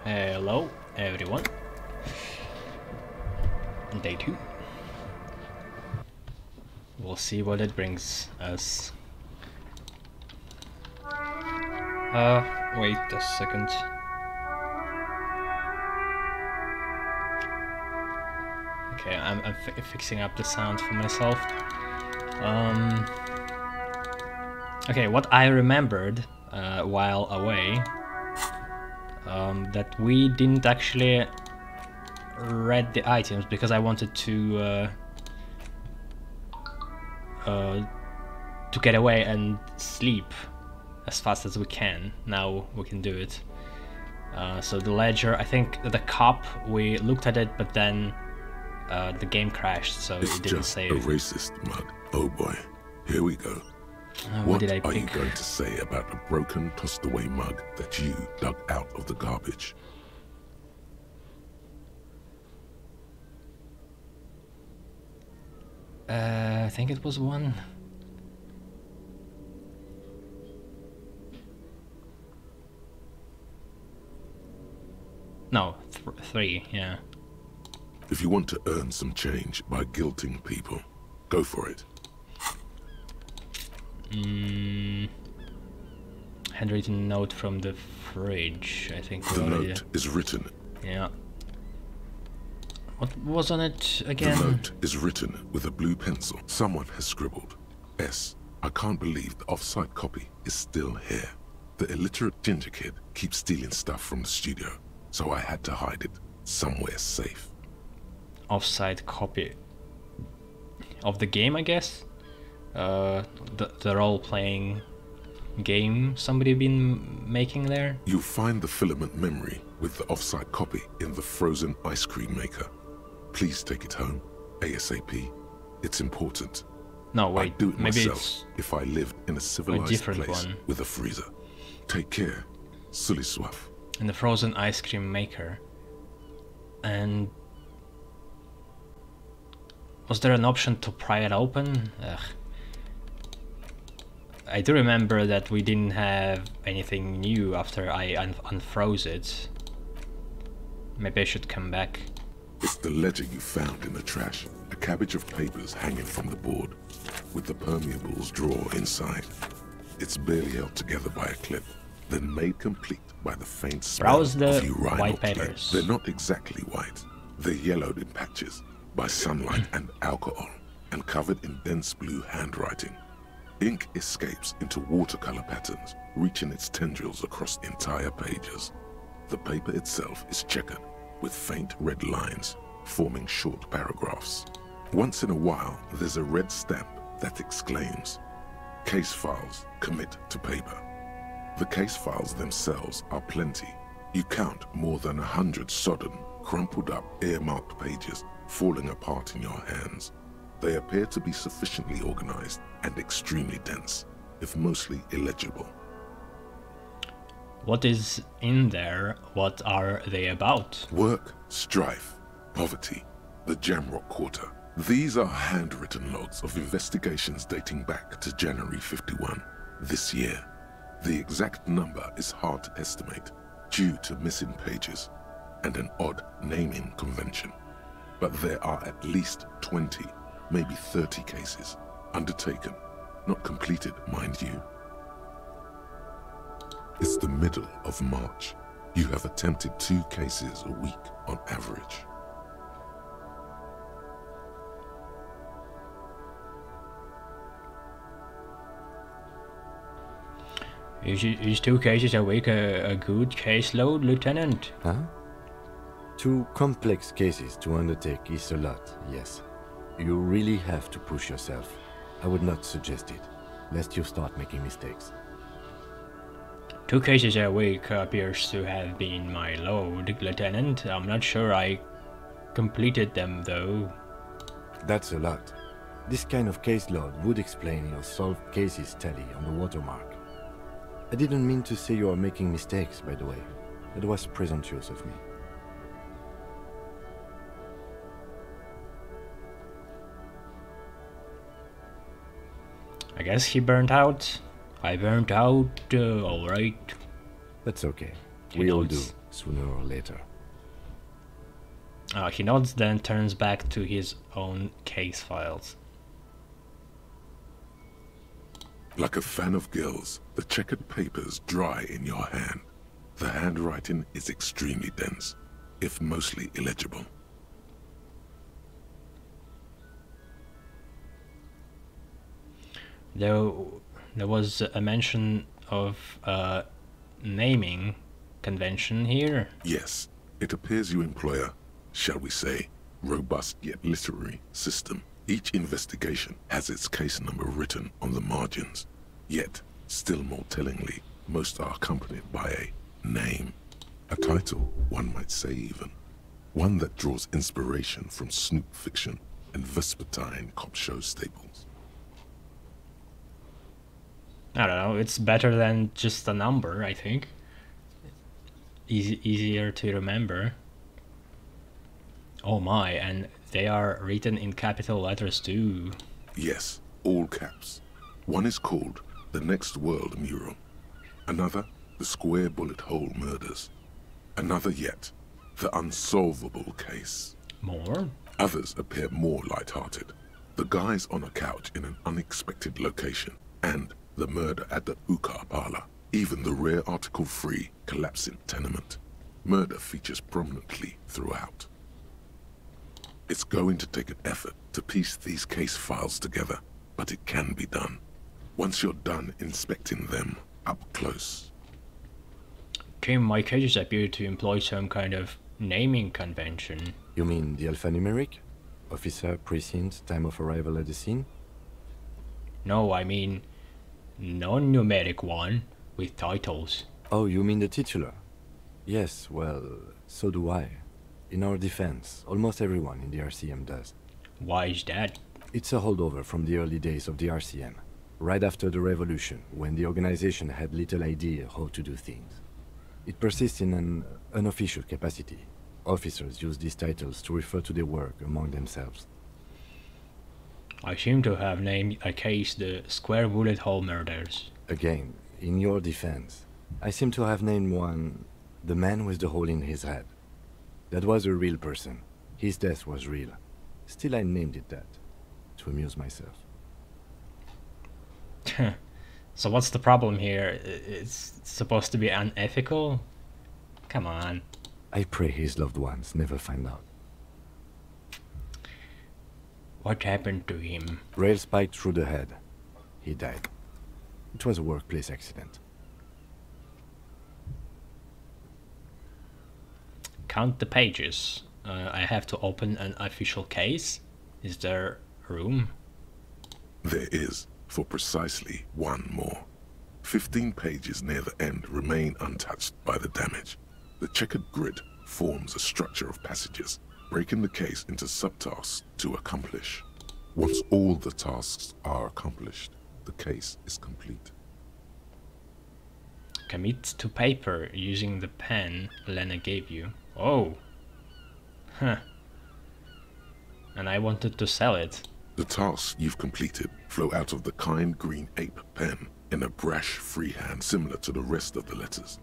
Hello, everyone. Day 2. We'll see what it brings us. Wait a second. Okay, I'm fixing up the sound for myself. Okay, what I remembered while away, that we didn't actually read the items because I wanted to get away and sleep as fast as we can. Now we can do it. So the ledger, I think the cup, we looked at it, but then the game crashed, so it's it didn't just save. a racist mug. Oh boy, here we go. What did I are you pick? going to say about a broken, tossed away mug that you dug out of the garbage? I think it was 1. No, 3, yeah. If you want to earn some change by guilting people, go for it. Handwritten note from the fridge, I think. The note is written. Yeah. What was on it again? The note is written with a blue pencil. Someone has scribbled, S. I can't believe the off-site copy is still here. The illiterate ginger kid keeps stealing stuff from the studio, so I had to hide it somewhere safe. Off-site copy of the game, I guess. The role-playing game somebody been making there. You'll find the filament memory with the off-site copy in the frozen ice cream maker. Please take it home, ASAP. It's important. No, wait, I'd do it maybe myself it's if I lived in a civilized different place one. with a freezer. Take care, Suliswaf. in the frozen ice cream maker. And was there an option to pry it open? Ugh. I do remember that we didn't have anything new after I unfroze it. Maybe I should come back. It's the ledger you found in the trash. A cabbage of papers hanging from the board, with the permeables drawer inside. It's barely held together by a clip, then made complete by the faint smell Browse the of urine white or clay. papers. They're not exactly white. They're yellowed in patches by sunlight and alcohol, and covered in dense blue handwriting. Ink escapes into watercolor patterns, reaching its tendrils across entire pages. The paper itself is checkered, with faint red lines, forming short paragraphs. Once in a while, there's a red stamp that exclaims, "Case files commit to paper." The case files themselves are plenty. You count more than 100 sodden, crumpled up, earmarked pages falling apart in your hands. They appear to be sufficiently organized and extremely dense, if mostly illegible. What is in there? What are they about? Work, strife, poverty, the Jamrock Quarter. These are handwritten logs of investigations dating back to January 51, this year. The exact number is hard to estimate due to missing pages and an odd naming convention. But there are at least 20, maybe 30 cases undertaken, not completed, mind you. It's the middle of March. You have attempted 2 cases a week on average. Is 2 cases a week a good caseload, Lieutenant? Huh? 2 complex cases to undertake is a lot, yes. You really have to push yourself. I would not suggest it, lest you start making mistakes. 2 cases a week appears to have been my load, Lieutenant. I'm not sure I completed them, though. That's a lot. This kind of caseload would explain your solved cases tally on the watermark. I didn't mean to say you are making mistakes, by the way. That was presumptuous of me. I guess he burnt out. I burnt out, alright. That's okay. We all do, sooner or later. He nods, then turns back to his own case files. Like a fan of gills, the checkered papers dry in your hand. The handwriting is extremely dense, if mostly illegible. There was a mention of a naming convention here. Yes, it appears you employ a, shall we say, robust yet literary system. Each investigation has its case number written on the margins. Yet, still more tellingly, most are accompanied by a name. A title, one might say even. One that draws inspiration from snoop fiction and vespertine cop show staples. I don't know, it's better than just a number, I think. Easier to remember. Oh my, and they are written in capital letters too. Yes, all caps. One is called The Next World Mural. Another, The Square Bullet Hole Murders. Another yet, The Unsolvable Case. More? Others appear more light-hearted. The guys on a couch in an unexpected location, and the murder at the hookah parlor. Even the rare article-free collapsing tenement. Murder features prominently throughout. It's going to take an effort to piece these case files together, but it can be done. Once you're done inspecting them up close. Kim, my cases appear to employ some kind of naming convention. You mean the alphanumeric? Officer, precinct, time of arrival at the scene? No, I mean non-numeric one with titles. Oh, you mean the titular? Yes, well, so do I. In our defense, almost everyone in the RCM does. Why is that? It's a holdover from the early days of the RCM, right after the revolution, when the organization had little idea how to do things. It persists in an unofficial capacity. Officers use these titles to refer to their work among themselves. I seem to have named a case the Square Bullet Hole Murders. Again, in your defense, I seem to have named one the man with the hole in his head. That was a real person. His death was real. Still, I named it that, to amuse myself. So what's the problem here? It's supposed to be unethical? Come on. I pray his loved ones never find out. What happened to him? Rail spiked through the head. He died. It was a workplace accident. Count the pages. I have to open an official case. Is there room? There is, for precisely one more. 15 pages near the end remain untouched by the damage. The checkered grid forms a structure of passages, breaking the case into subtasks to accomplish. Once all the tasks are accomplished, the case is complete. Commit to paper using the pen Lena gave you. Oh. Huh. And I wanted to sell it. The tasks you've completed flow out of the kind green ape pen in a brash freehand similar to the rest of the letters.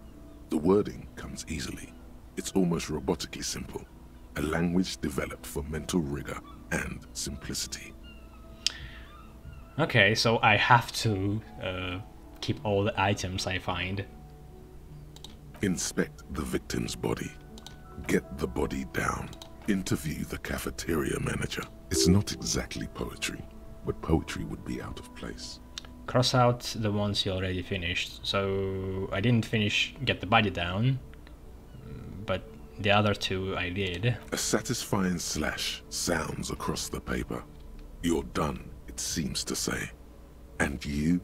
The wording comes easily. It's almost robotically simple. A language developed for mental rigor and simplicity. Okay, so I have to keep all the items I find. Inspect the victim's body. Get the body down. Interview the cafeteria manager. It's not exactly poetry, but poetry would be out of place. Cross out the ones you already finished. So I didn't finish Get the Body Down, but the other two I did. A satisfying slash sounds across the paper. You're done, it seems to say. And you,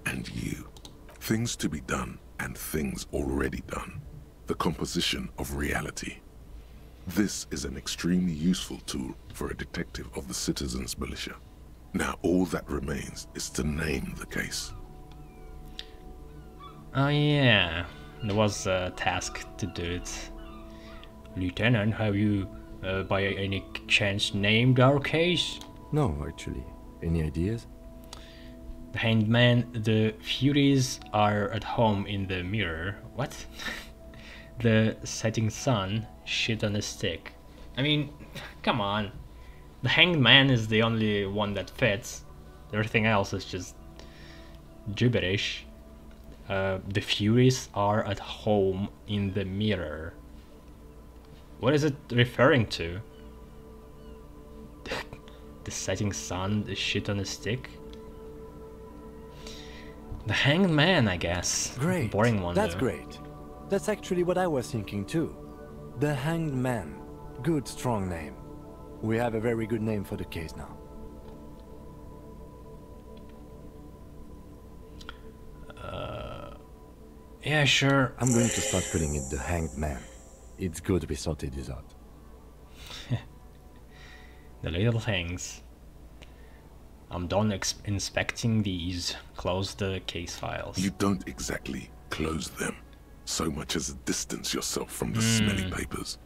and you. Things to be done and things already done. The composition of reality. This is an extremely useful tool for a detective of the Citizens Militia. Now all that remains is to name the case. Oh yeah, there was a task to do it. Lieutenant, have you by any chance named our case? No, actually. Any ideas? The Hanged Man, the Furies are at home in the mirror. What? The setting sun, shit on a stick. I mean, come on. The Hanged Man is the only one that fits. Everything else is just gibberish. The Furies are at home in the mirror. What is it referring to? The setting sun, the shit on a stick? The Hanged Man, I guess. Great. Boring one, That's though. great. That's actually what I was thinking too. The Hanged Man. Good, strong name. We have a very good name for the case now. Yeah, sure. I'm going to start calling it the Hanged Man. It's good we sorted this out. The little things. I'm done inspecting these. Close the case files. You don't exactly close them, so much as distance yourself from the smelly papers.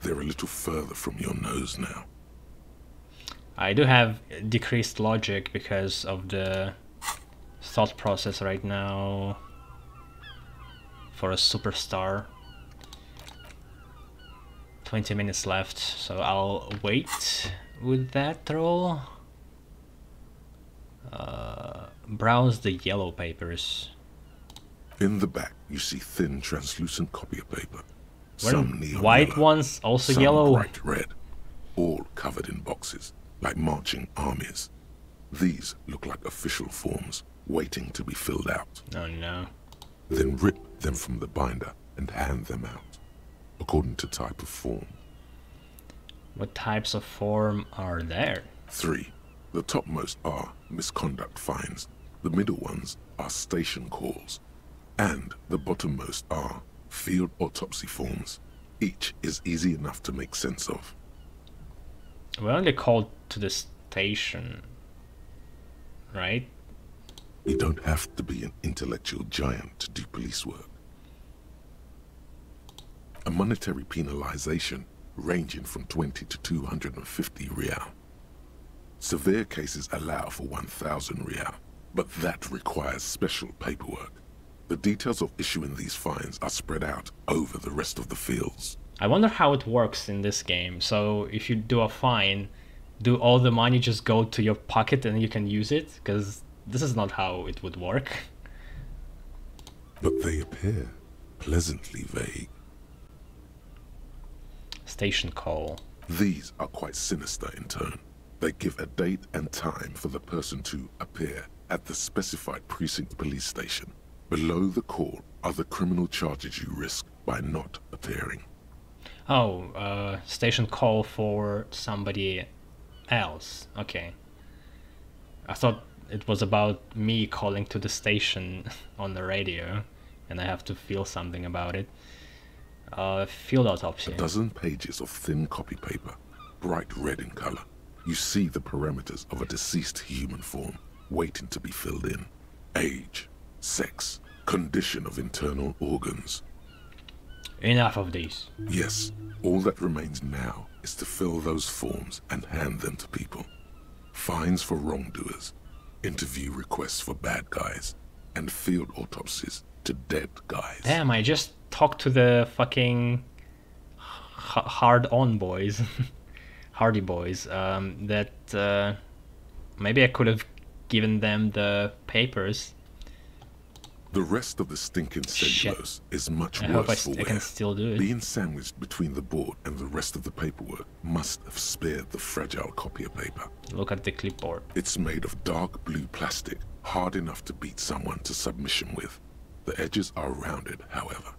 They're a little further from your nose now. I do have decreased logic because of the thought process right now for a superstar. 20 minutes left, so I'll wait with that roll. Browse the yellow papers. In the back, you see thin, translucent copy of paper. Weren't Some neon white yellow, ones also some yellow? bright red, all covered in boxes, like marching armies. These look like official forms, waiting to be filled out. Oh no. Then rip them from the binder and hand them out, according to type of form. What types of form are there? 3. The topmost are misconduct fines, the middle ones are station calls, and the bottommost are field autopsy forms. Each is easy enough to make sense of. We're only called to the station, right? You don't have to be an intellectual giant to do police work. A monetary penalization ranging from 20 to 250 real. Severe cases allow for 1,000 real, but that requires special paperwork. The details of issuing these fines are spread out over the rest of the fields. I wonder how it works in this game. So if you do a fine, do all the money just go to your pocket and you can use it? Because this is not how it would work. But they appear pleasantly vague. Station call. These are quite sinister in tone. They give a date and time for the person to appear at the specified precinct police station. Below the call are the criminal charges you risk by not appearing. Oh, station call for somebody else. Okay. I thought it was about me calling to the station on the radio, and I have to feel something about it. Field autopsy. A dozen pages of thin copy paper, bright red in color. You see the parameters of a deceased human form waiting to be filled in. Age, sex, condition of internal organs. Enough of these. Yes, all that remains now is to fill those forms and hand them to people. Fines for wrongdoers, interview requests for bad guys, and field autopsies to dead guys. Damn, I just talked to the fucking hard-on boys. Hardy boys. That maybe I could have given them the papers. The rest of the stinking cellulose is much I hope worse for I can wear. still do it. Being sandwiched between the board and the rest of the paperwork must have spared the fragile copier paper. Look at the clipboard. It's made of dark blue plastic, hard enough to beat someone to submission with. The edges are rounded, however.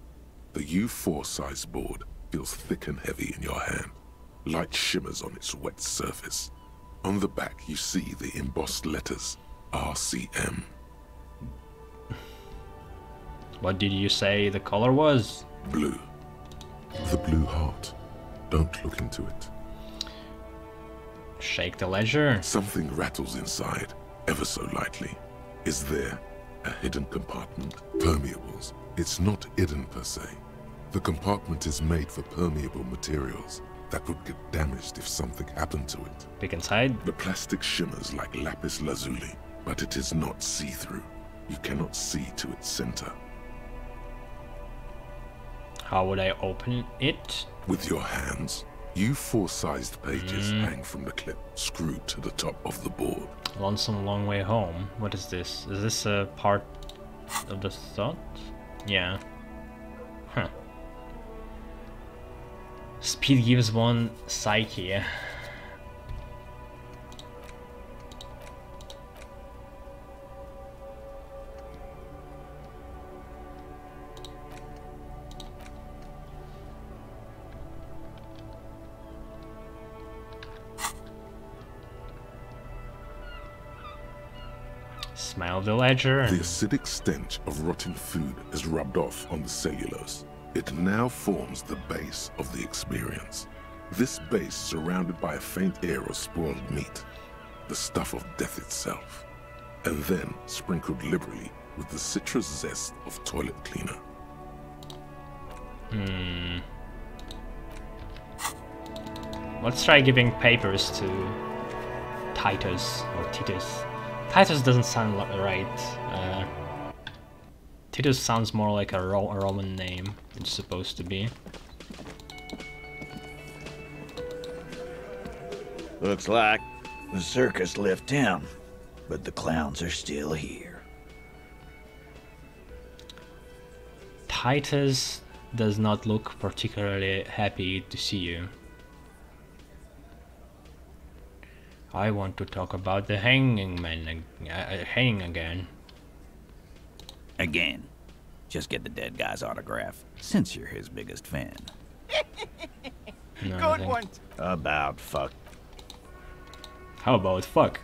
The U4 size board feels thick and heavy in your hand. Light shimmers on its wet surface. On the back you see the embossed letters, RCM. What did you say the color was? Blue. The blue heart. Don't look into it. Shake the ledger. Something rattles inside, ever so lightly. Is there a hidden compartment? Permeables. It's not hidden per se. The compartment is made for permeable materials that would get damaged if something happened to it. Peek inside. The plastic shimmers like lapis lazuli, but it is not see-through. You cannot see to its center. How would I open it? With your hands. U4-sized pages hang from the clip, screwed to the top of the board. Lonesome Long Way Home. What is this? Is this a part of the thought? Yeah. Huh. Speed gives one psyche. Smell the ledger. The acidic stench of rotting food has rubbed off on the cellulose. It now forms the base of the experience. This base surrounded by a faint air of spoiled meat, the stuff of death itself, and then sprinkled liberally with the citrus zest of toilet cleaner. Let's try giving papers to Titus or Titus. Titus doesn't sound right. Titus sounds more like a Roman name. It's supposed to be. Looks like the circus left town, but the clowns are still here. Titus does not look particularly happy to see you. I want to talk about the hanging man, hanging again. Again. Just get the dead guy's autograph, since you're his biggest fan. No, Good one. About fuck. How about fuck?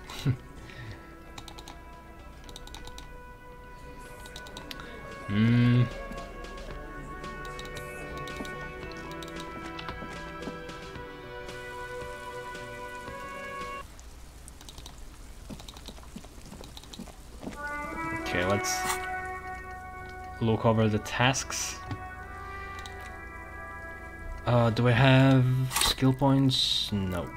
Okay, let's look over the tasks. Do I have skill points? No.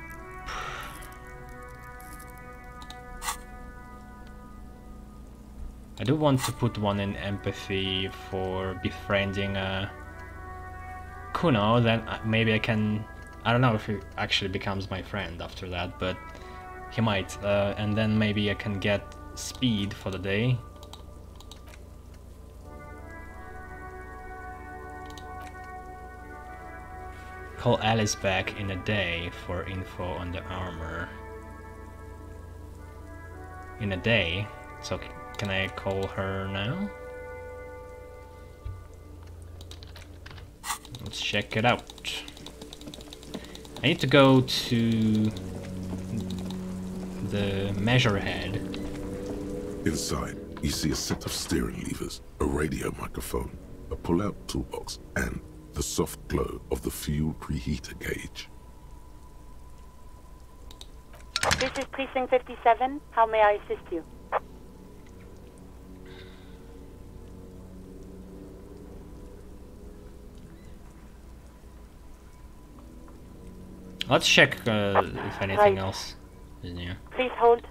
I do want to put one in empathy for befriending Kuno, then maybe I can... I don't know if he actually becomes my friend after that, but he might. And then maybe I can get speed for the day. Call Alice back in a day for info on the armor. In a day? So can I call her now? Let's check it out. I need to go to the measure head. Inside, you see a set of steering levers, a radio microphone, a pull-out toolbox, and the soft glow of the fuel preheater gauge. This is Precinct 57. How may I assist you? Let's check if anything else is new. Please hold.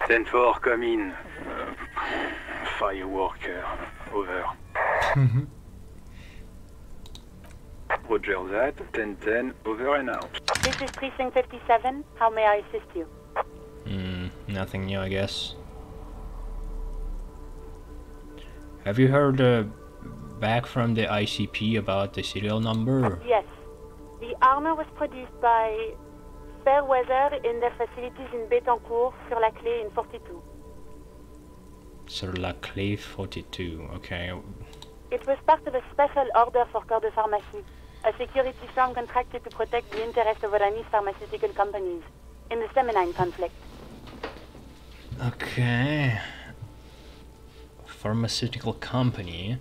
10-4, come in. Firework, over. Roger that, 10-10, over and out. This is Precinct 57. How may I assist you? Nothing new, I guess. Have you heard back from the ICP about the serial number? Yes. The armor was produced by Fairweather in their facilities in Bétancourt, sur la Clé in 42. Sur la Clé 42, okay. It was part of a special order for Corps de Pharmacie, a security firm contracted to protect the interests of Oranese pharmaceutical companies in the Semenine conflict. Okay. Pharmaceutical company.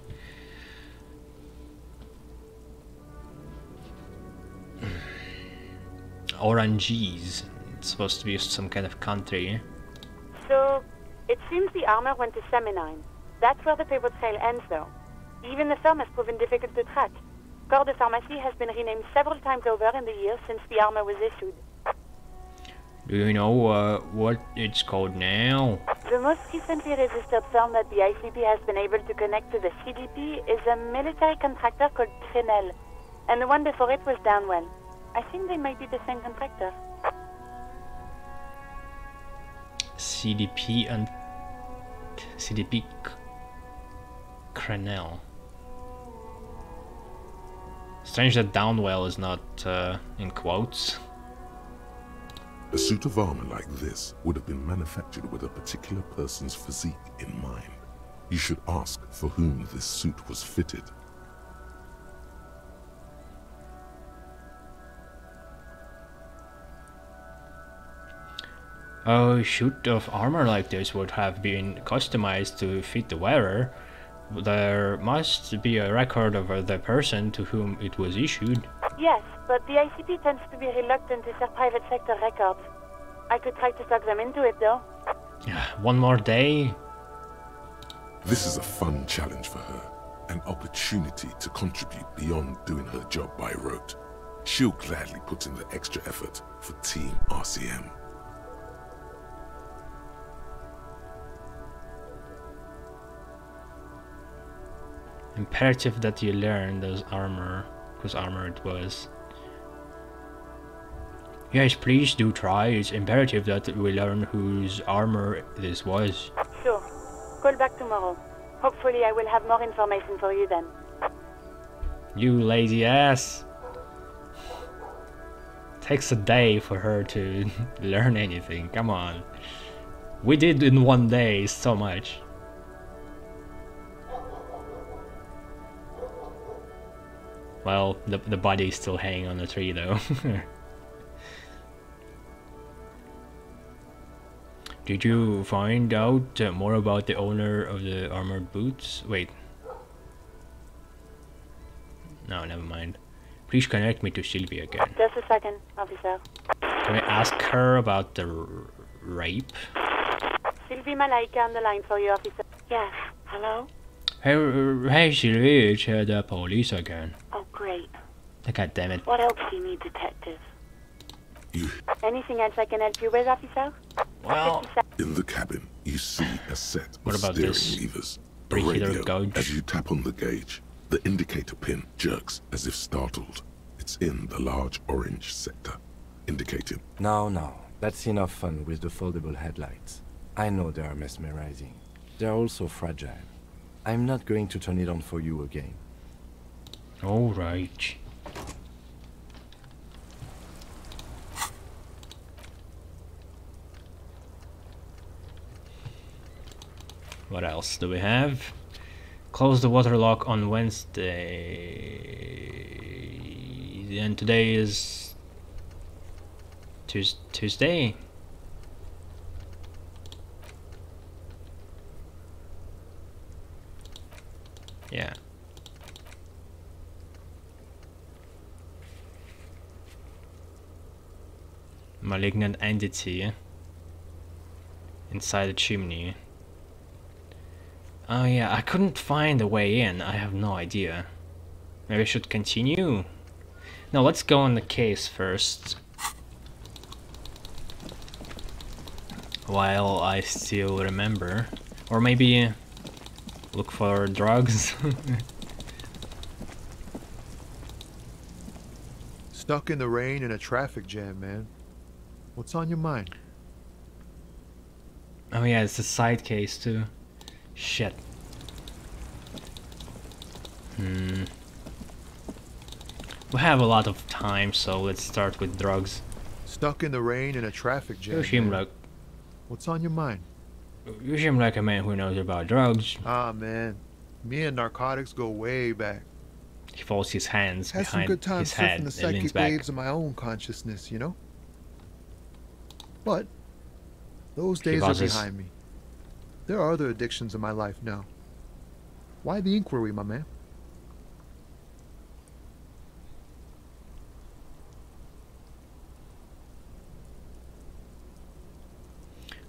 Oranges. It's supposed to be some kind of country. So, it seems the armor went to Semenine. That's where the paper trail ends, though. Even the firm has proven difficult to track. Corps de Pharmacie has been renamed several times over in the years since the armor was issued. Do you know what it's called now? The most recently registered firm that the ICP has been able to connect to the CDP is a military contractor called Trinell, and the one before it was Downwell. I think they might be the same contractor. CDP and CDP Crenell. Strange that Downwell is not in quotes. A suit of armor like this would have been manufactured with a particular person's physique in mind. You should ask for whom this suit was fitted. A suit of armor like this would have been customized to fit the wearer. There must be a record of the person to whom it was issued. Yes, but the ICP tends to be reluctant to share private sector records. I could try to talk them into it, though. One more day? This is a fun challenge for her, an opportunity to contribute beyond doing her job by rote. She'll gladly put in the extra effort for Team RCM. Imperative that you learn those armor, whose armor it was. Yes, please do try. It's imperative that we learn whose armor this was. Sure. Call back tomorrow. Hopefully I will have more information for you then. You lazy ass. Takes a day for her to learn anything. Come on. We did in one day so much. Well, the body is still hanging on the tree though. Did you find out more about the owner of the armored boots? Wait. No, never mind. Please connect me to Sylvie again. Just a second, officer. Can I ask her about the rape? Sylvie Malaika on the line for you, officer. Yes, hello? Hey Sylvie, it's the police again. Oh, great. God damn it. What else do you need, detective? You... Anything else I can help you with, officer? Well... In the cabin, you see a set What of about steering this? levers. A Preheater radio. gauge? As you tap on the gauge, the indicator pin jerks as if startled. It's in the large orange sector, indicating. No, that's enough fun with the foldable headlights. I know they are mesmerizing. They are also fragile. I'm not going to turn it on for you again. Alright. What else do we have? Close the water lock on Wednesday. And today is Tuesday. Yeah. Malignant entity inside the chimney. Oh yeah, I couldn't find a way in. I have no idea. Maybe I should continue? No, let's go on the case first. While I still remember. Or maybe look for drugs. Stuck in the rain in a traffic jam, man. What's on your mind? Oh yeah, it's a side case too. Shit. We have a lot of time, so let's start with drugs. Stuck in the rain in a traffic jam. You seem man. like What's on your mind? you seem like a man who knows about drugs. Ah, man. Me and narcotics go way back. He folds his hands Had some behind good times his head surfing the and leans psychic back. waves of my own consciousness, you know? But those days are buzzes. behind me. There are other addictions in my life now. Why the inquiry, my man?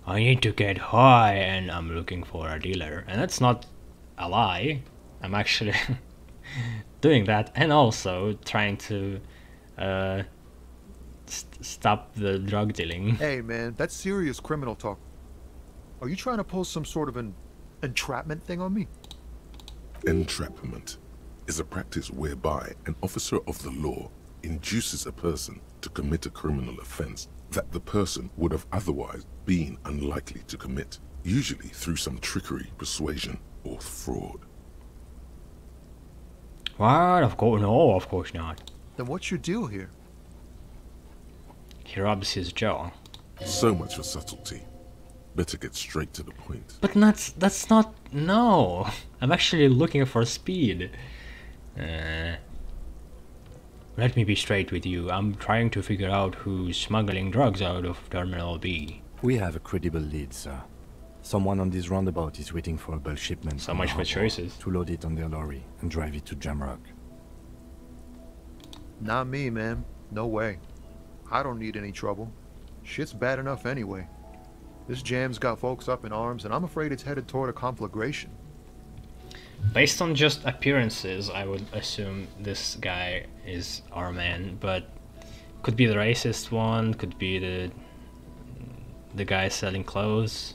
I need to get high and I'm looking for a dealer. And that's not a lie. I'm actually doing that and also trying to stop the drug dealing. Hey, man, that's serious criminal talk. Are you trying to pull some sort of an entrapment thing on me? Entrapment is a practice whereby an officer of the law induces a person to commit a criminal offense that the person would have otherwise been unlikely to commit, usually through some trickery, persuasion, or fraud. What? Of course, no, of course not. Then what's your deal here? He rubs his jaw. So much for subtlety. Better get straight to the point. But that's not... No! I'm actually looking for speed. Let me be straight with you. I'm trying to figure out who's smuggling drugs out of Terminal B. We have a credible lead, sir. Someone on this roundabout is waiting for a bulk shipment. So much for choices. To load it on their lorry and drive it to Jamrock. Not me, man. No way. I don't need any trouble. Shit's bad enough anyway. This jam's got folks up in arms, and I'm afraid it's headed toward a conflagration. Based on just appearances, I would assume this guy is our man, but could be the racist one, could be the guy selling clothes.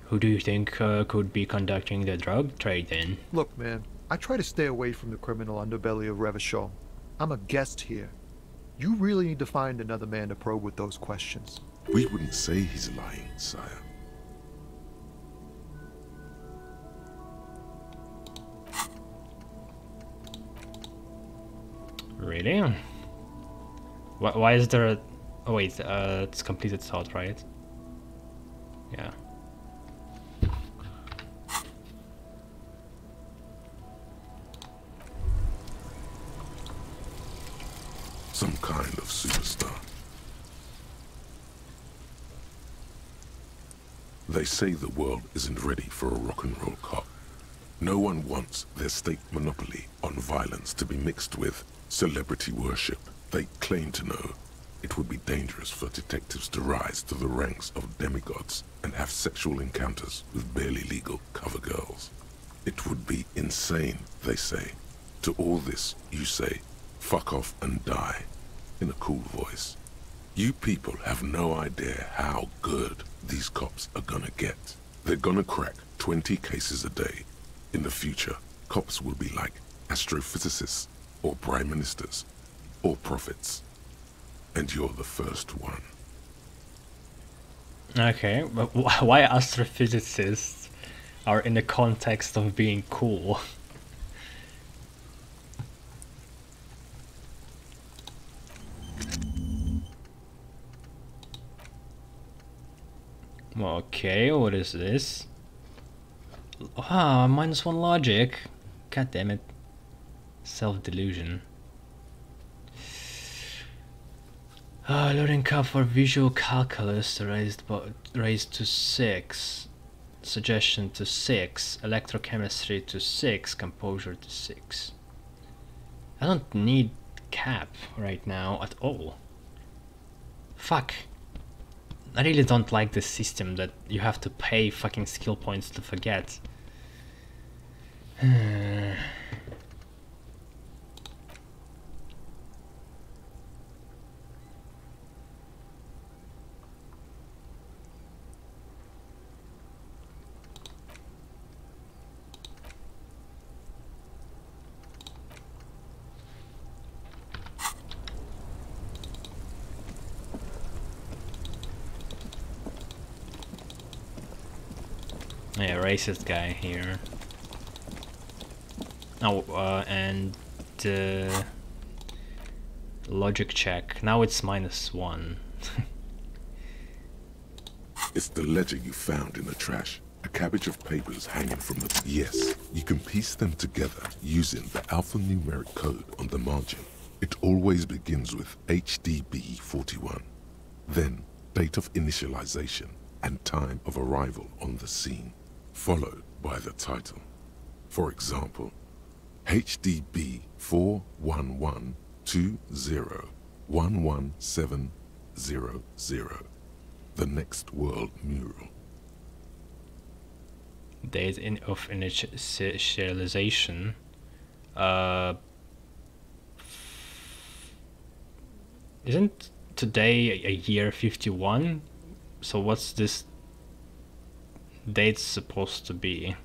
Who do you think could be conducting the drug trade then? Look, man, I try to stay away from the criminal underbelly of Revachol. I'm a guest here. You really need to find another man to probe with those questions. We wouldn't say he's lying, sire. Really? Why is there a... Oh wait, it's completed thought, right? Yeah. Some kind of superstar. They say the world isn't ready for a rock and roll cop. No one wants their state monopoly on violence to be mixed with celebrity worship. They claim to know it would be dangerous for detectives to rise to the ranks of demigods and have sexual encounters with barely legal cover girls. It would be insane, they say. To all this, you say, fuck off and die, in a cool voice. You people have no idea how good these cops are gonna get. They're gonna crack 20 cases a day. In the future, cops will be like astrophysicists, or prime ministers, or prophets. And you're the first one. Okay, but why astrophysicists are in the context of being cool? Okay, what is this? Ah, -1 logic. God damn it. Self-delusion. Loading cup for visual calculus raised to 6. Suggestion to 6. Electrochemistry to 6. Composure to 6. I don't need cap right now at all. Fuck. I really don't like this system that you have to pay fucking skill points to forget. Yeah, racist guy here. Oh, and logic check. Now it's -1. It's the ledger you found in the trash. A cabbage of papers hanging from the... Yes, you can piece them together using the alphanumeric code on the margin. It always begins with HDB 41. Then, date of initialization and time of arrival on the scene, followed by the title. For example, HDB 41120111700, the next world mural. Date of initialization. Isn't today a year 51? So what's this date supposed to be?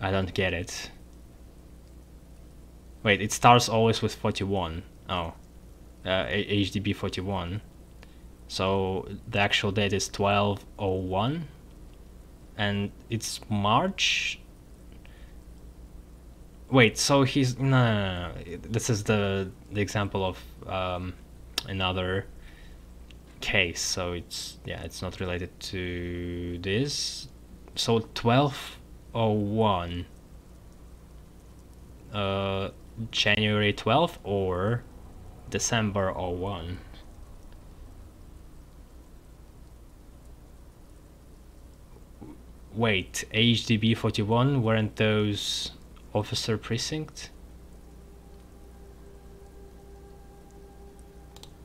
I don't get it. Wait, it starts always with 41. Oh, HDB 41. So the actual date is 1201, and it's March. Wait, so he's no. This is the example of another case. So it's it's not related to this. So 1201. January 12th or December 01. Wait, HDB 41, weren't those officer precinct?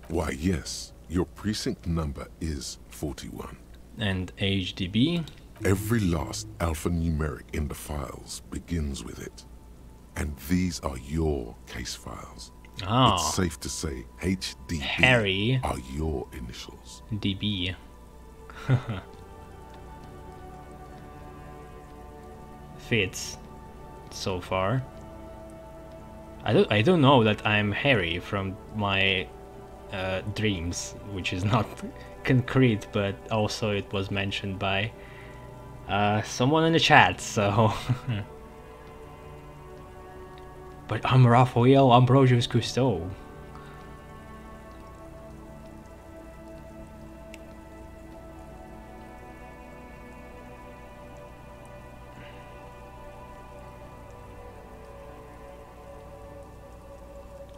Why, yes, your precinct number is 41. And HDB? Every last alphanumeric in the files begins with it. And these are your case files. Ah. It's safe to say HDB Harry are your initials. DB. Fits so far. I don't know that I'm Harry from my dreams, which is not concrete, but also it was mentioned by someone in the chat, so but I'm Raphael Ambrosius Cousteau.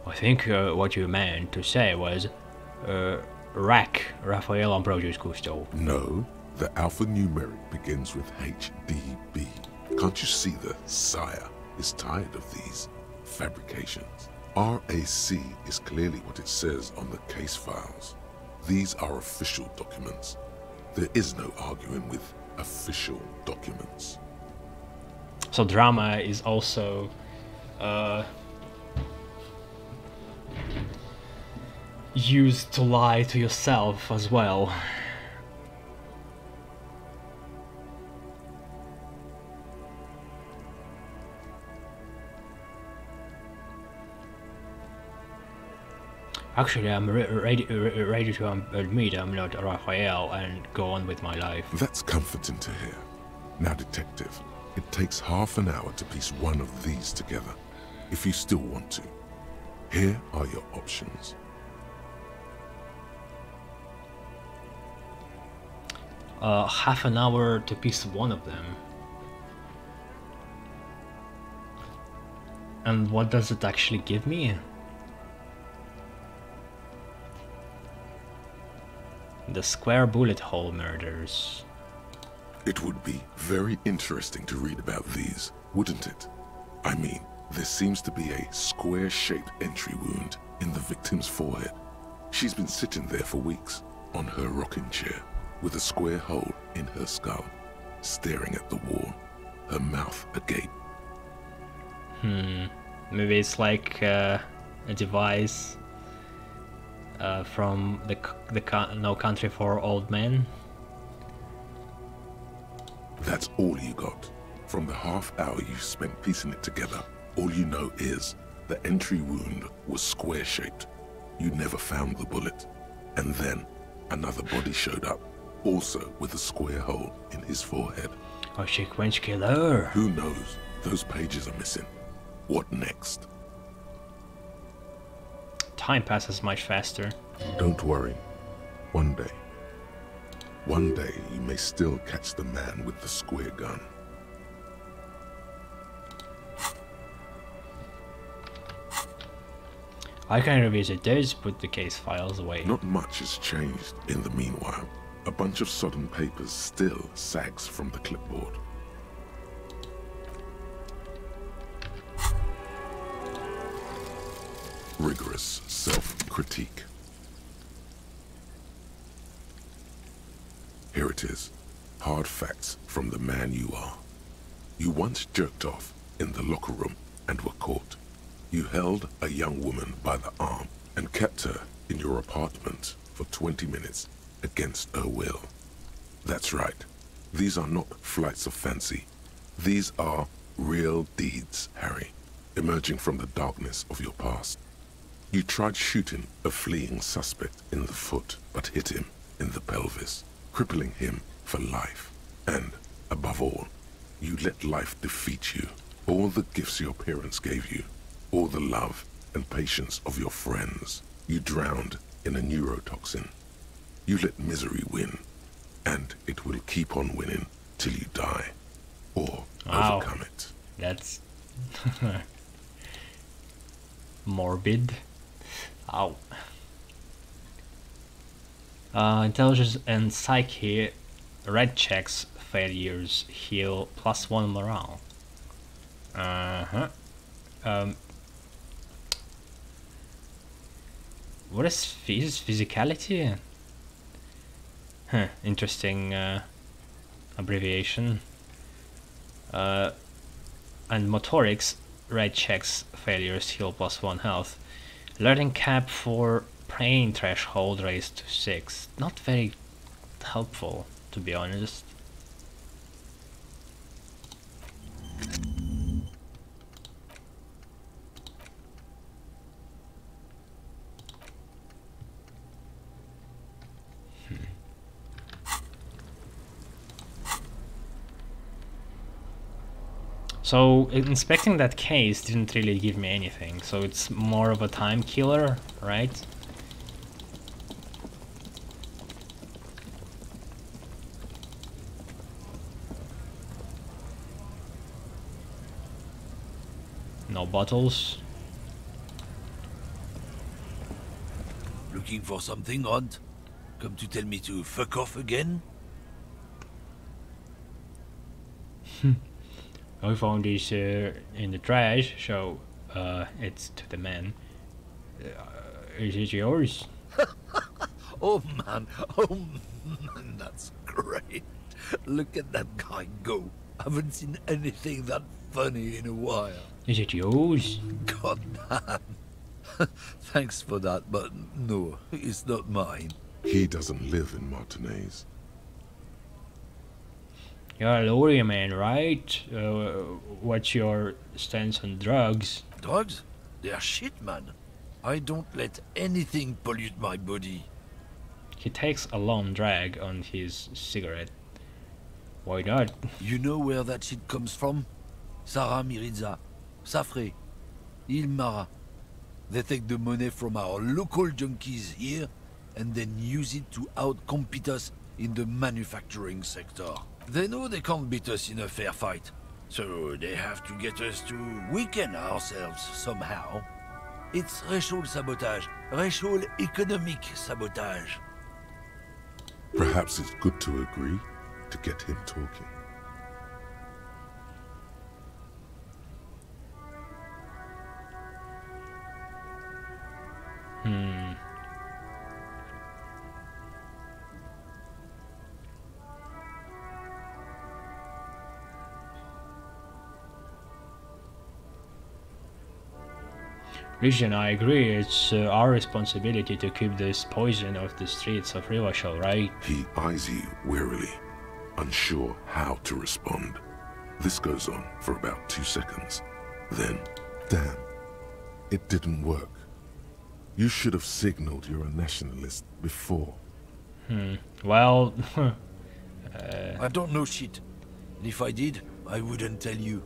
I think what you meant to say was Raphael Ambrosius Cousteau. No, the alphanumeric begins with HDB. Can't you see the sire is tired of these fabrications? RAC is clearly what it says on the case files. These are official documents. There is no arguing with official documents. So drama is also used to lie to yourself as well. Actually, I'm ready to admit I'm not Raphael and go on with my life. That's comforting to hear. Now, detective, it takes half an hour to piece one of these together, if you still want to. Here are your options. Half an hour to piece one of them. And what does it actually give me? The square bullet hole murders. It would be very interesting to read about these, wouldn't it? I mean, there seems to be a square-shaped entry wound in the victim's forehead. She's been sitting there for weeks, on her rocking chair, with a square hole in her skull, staring at the wall, her mouth agape. Maybe it's like a device from the No Country for Old Men. That's all you got. From the half hour you spent piecing it together, all you know is the entry wound was square-shaped. You never found the bullet. And then another body showed up, also with a square hole in his forehead. Oh, sequence killer. Who knows? Those pages are missing. What next? Time passes much faster. Don't worry. One day you may still catch the man with the square gun. I can revisit those, put the case files away. Not much has changed in the meanwhile. A bunch of sodden papers still sags from the clipboard. Rigorous self-critique. Here it is. hard facts from the man you are. You once jerked off in the locker room and were caught. You held a young woman by the arm and kept her in your apartment for 20 minutes against her will. That's right. These are not flights of fancy. These are real deeds, Harry, emerging from the darkness of your past. You tried shooting a fleeing suspect in the foot, but hit him in the pelvis, crippling him for life. And, above all, you let life defeat you. All the gifts your parents gave you, all the love and patience of your friends, you drowned in a neurotoxin. You let misery win, and it will keep on winning till you die, or overcome it. That's morbid. Ow. Intelligence and psyche. Red checks failures heal +1 morale. What is physicality? Huh, interesting abbreviation. And motorics, red checks failures heal +1 health. Learning cap for pain threshold raised to 6. Not very helpful, to be honest. So inspecting that case didn't really give me anything, so it's more of a time killer, right? No bottles. Looking for something odd? Come to tell me to fuck off again? I found this in the trash, so it's to the man. Is it yours? Oh man, that's great. Look at that guy go. Haven't seen anything that funny in a while. Is it yours? God damn. Thanks for that, but no, it's not mine. He doesn't live in Martinez. You're a lawyer man, right? What's your stance on drugs? Drugs? They're shit, man. I don't let anything pollute my body. He takes a long drag on his cigarette. Why not? You know where that shit comes from? Sarah Miriza, Safre, Ilmara. They take the money from our local junkies here and then use it to outcompete us in the manufacturing sector. They know they can't beat us in a fair fight, so they have to get us to weaken ourselves somehow. It's racial sabotage, racial economic sabotage. Perhaps it's good to agree to get him talking. Region, I agree, it's our responsibility to keep this poison off the streets of Rivachel, right? He eyes you wearily, unsure how to respond. This goes on for about 2 seconds. Then, damn, it didn't work. You should have signaled you're a nationalist before. Well, I don't know shit. And if I did, I wouldn't tell you.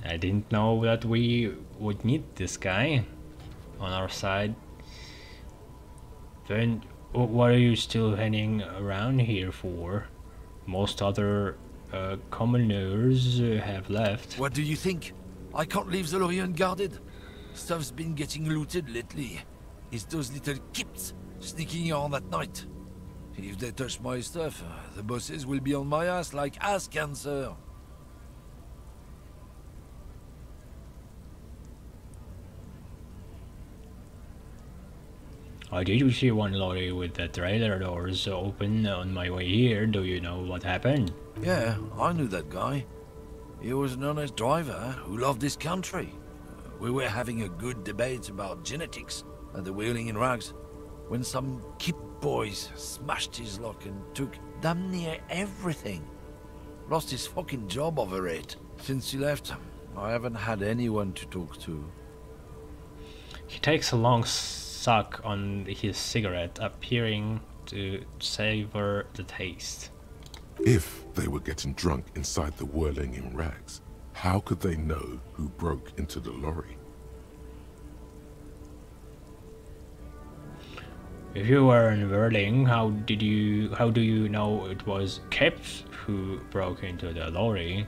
I didn't know that we would need this guy on our side. Then, what are you still hanging around here for? Most other commoners have left. What do you think? I can't leave the lorry unguarded. Stuff's been getting looted lately. It's those little kips sneaking around at night. If they touch my stuff, the bosses will be on my ass like ass cancer. I did see one lorry with the trailer doors open on my way here. Do you know what happened? Yeah, I knew that guy. He was an honest driver who loved this country. We were having a good debate about genetics at the Wheeling in Rags when some Kip boys smashed his luck and took damn near everything. Lost his fucking job over it. Since he left, I haven't had anyone to talk to. He takes a long suck on his cigarette, appearing to savor the taste. If they were getting drunk inside the whirling in rags, how could they know who broke into the lorry? If you were in Whirling, how do you know it was Kips who broke into the lorry?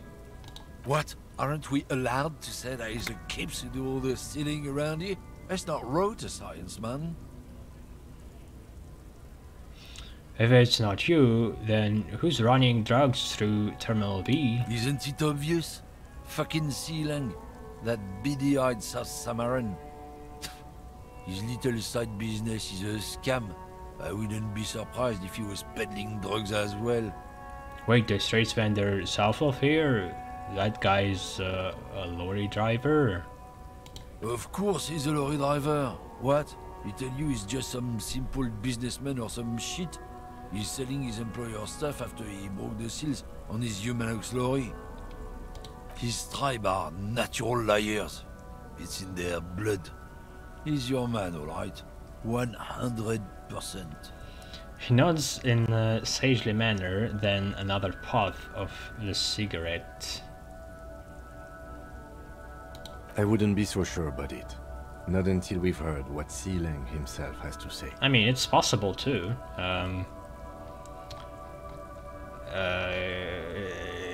What? Aren't we allowed to say that it's the Kips who do all the stealing around here? That's not road to science, man. If it's not you, then who's running drugs through Terminal B? Isn't it obvious? Fucking Sealang, that beady-eyed South Samaran. His little side business is a scam. I wouldn't be surprised if he was peddling drugs as well. Wait, the streets vendor south of here? That guy's a lorry driver? Of course he's a lorry driver. What? He tell you he's just some simple businessman or some shit? He's selling his employer stuff after he broke the seals on his Humanox lorry. His tribe are natural liars. It's in their blood. He's your man, alright? 100%. He nods in a sagely manner, then another puff of the cigarette. I wouldn't be so sure about it. Not until we've heard what Sealang himself has to say. I mean, it's possible too.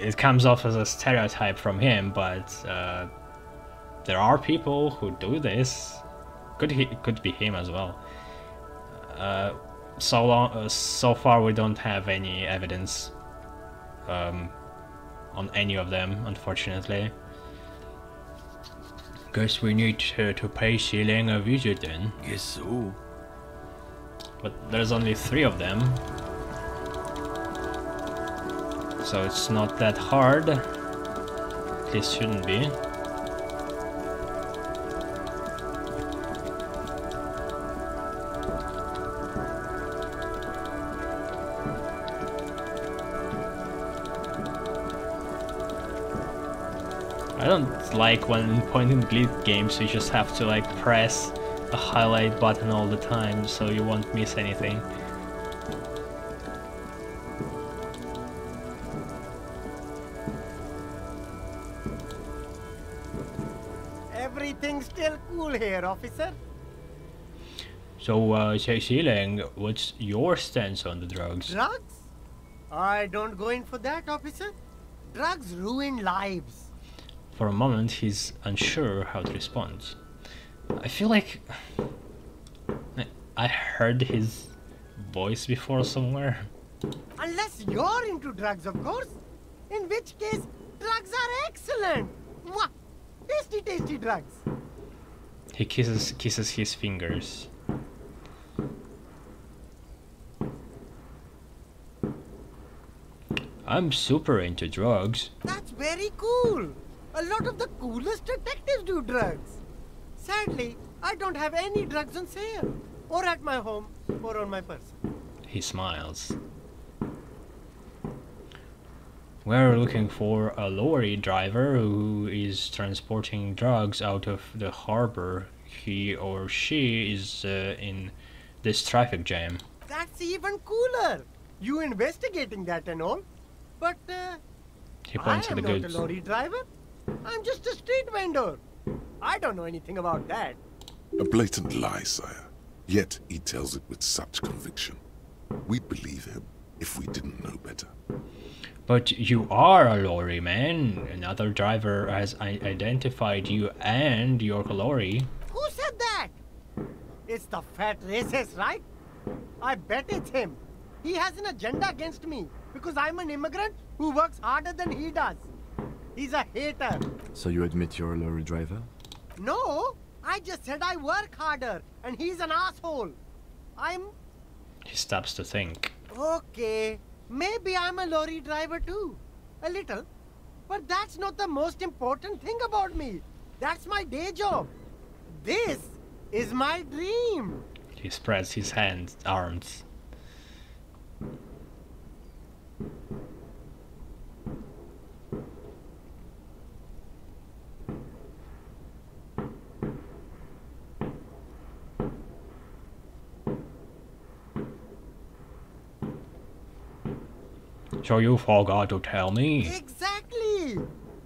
It comes off as a stereotype from him, but there are people who do this. Could be him as well. So far we don't have any evidence on any of them, unfortunately. Guess we need to pay Sealang a visit then. Guess so. But there's only 3 of them, so it's not that hard. At least shouldn't be. I don't like when in point-and-click games you just have to like press a highlight button all the time so you won't miss anything. Everything's still cool here, officer. So, Sealang, what's your stance on the drugs? Drugs? I don't go in for that, officer. Drugs ruin lives. For a moment, he's unsure how to respond. I feel like I heard his voice before somewhere. Unless you're into drugs, of course. In which case, drugs are excellent. Mwah! Tasty, tasty drugs. He kisses his fingers. I'm super into drugs. That's very cool. A lot of the coolest detectives do drugs. Sadly, I don't have any drugs on sale. Or at my home, or on my person. He smiles. We're looking for a lorry driver who is transporting drugs out of the harbor. He or she is in this traffic jam. That's even cooler. You investigating that and all. But He points I at am the not goods. a lorry driver. I'm just a street vendor. I don't know anything about that. A blatant lie, sire. Yet he tells it with such conviction. We'd believe him if we didn't know better. But you are a lorry man. Another driver has identified you and your lorry. Who said that? It's the fat racist, right? I bet it's him. He has an agenda against me because I'm an immigrant who works harder than he does. He's a hater. So you admit you're a lorry driver? No, I just said I work harder and he's an asshole. He stops to think. Okay, maybe I'm a lorry driver too. A little. But that's not the most important thing about me. That's my day job. This is my dream. He spreads his arms. So you forgot to tell me? Exactly.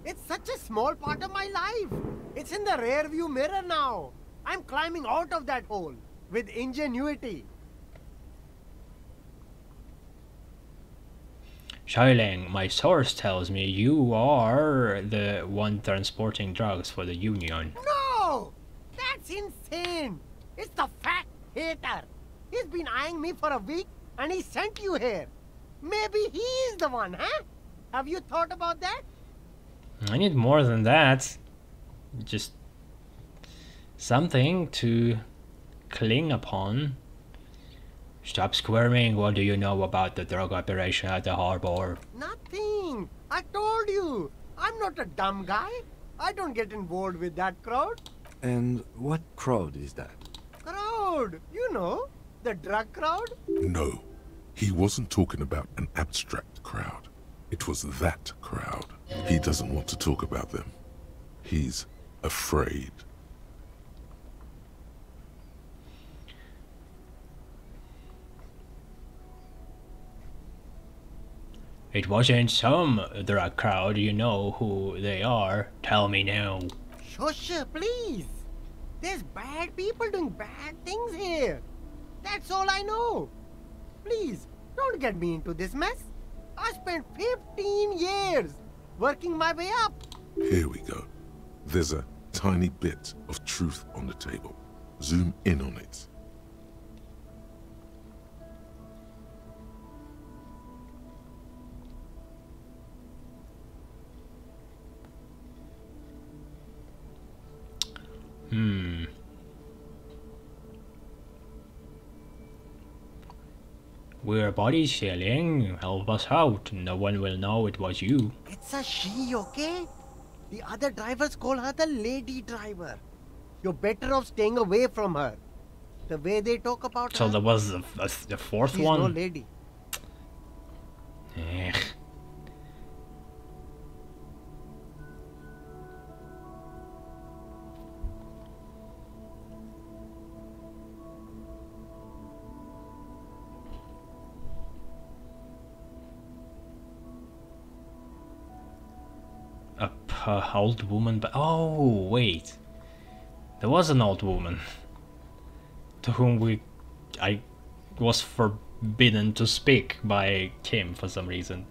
It's such a small part of my life. It's in the rear view mirror now. I'm climbing out of that hole with ingenuity. Xiaoling, my source tells me you are the one transporting drugs for the Union. No! That's insane! It's the fat hater. He's been eyeing me for a week and he sent you here. Maybe he's the one, huh? Have you thought about that? I need more than that. Just something to cling upon. Stop squirming. What do you know about the drug operation at the harbor? Nothing. I told you. I'm not a dumb guy. I don't get involved with that crowd. And what crowd is that? Crowd? You know, the drug crowd? No, he wasn't talking about an abstract crowd. It was that crowd. He doesn't want to talk about them. He's afraid. It wasn't some drug crowd. You know who they are. Tell me now. Shush, please. There's bad people doing bad things here. That's all I know. Please, don't get me into this mess. I spent 15 years working my way up. Here we go. There's a tiny bit of truth on the table. Zoom in on it. We're body selling. Help us out. No one will know it was you. It's a she, okay? The other drivers call her the lady driver. You're better off staying away from her. The way they talk about her. So there was the fourth she's one? no lady. Ugh. Old woman, but oh wait, there was an old woman to whom I was forbidden to speak by Kim for some reason.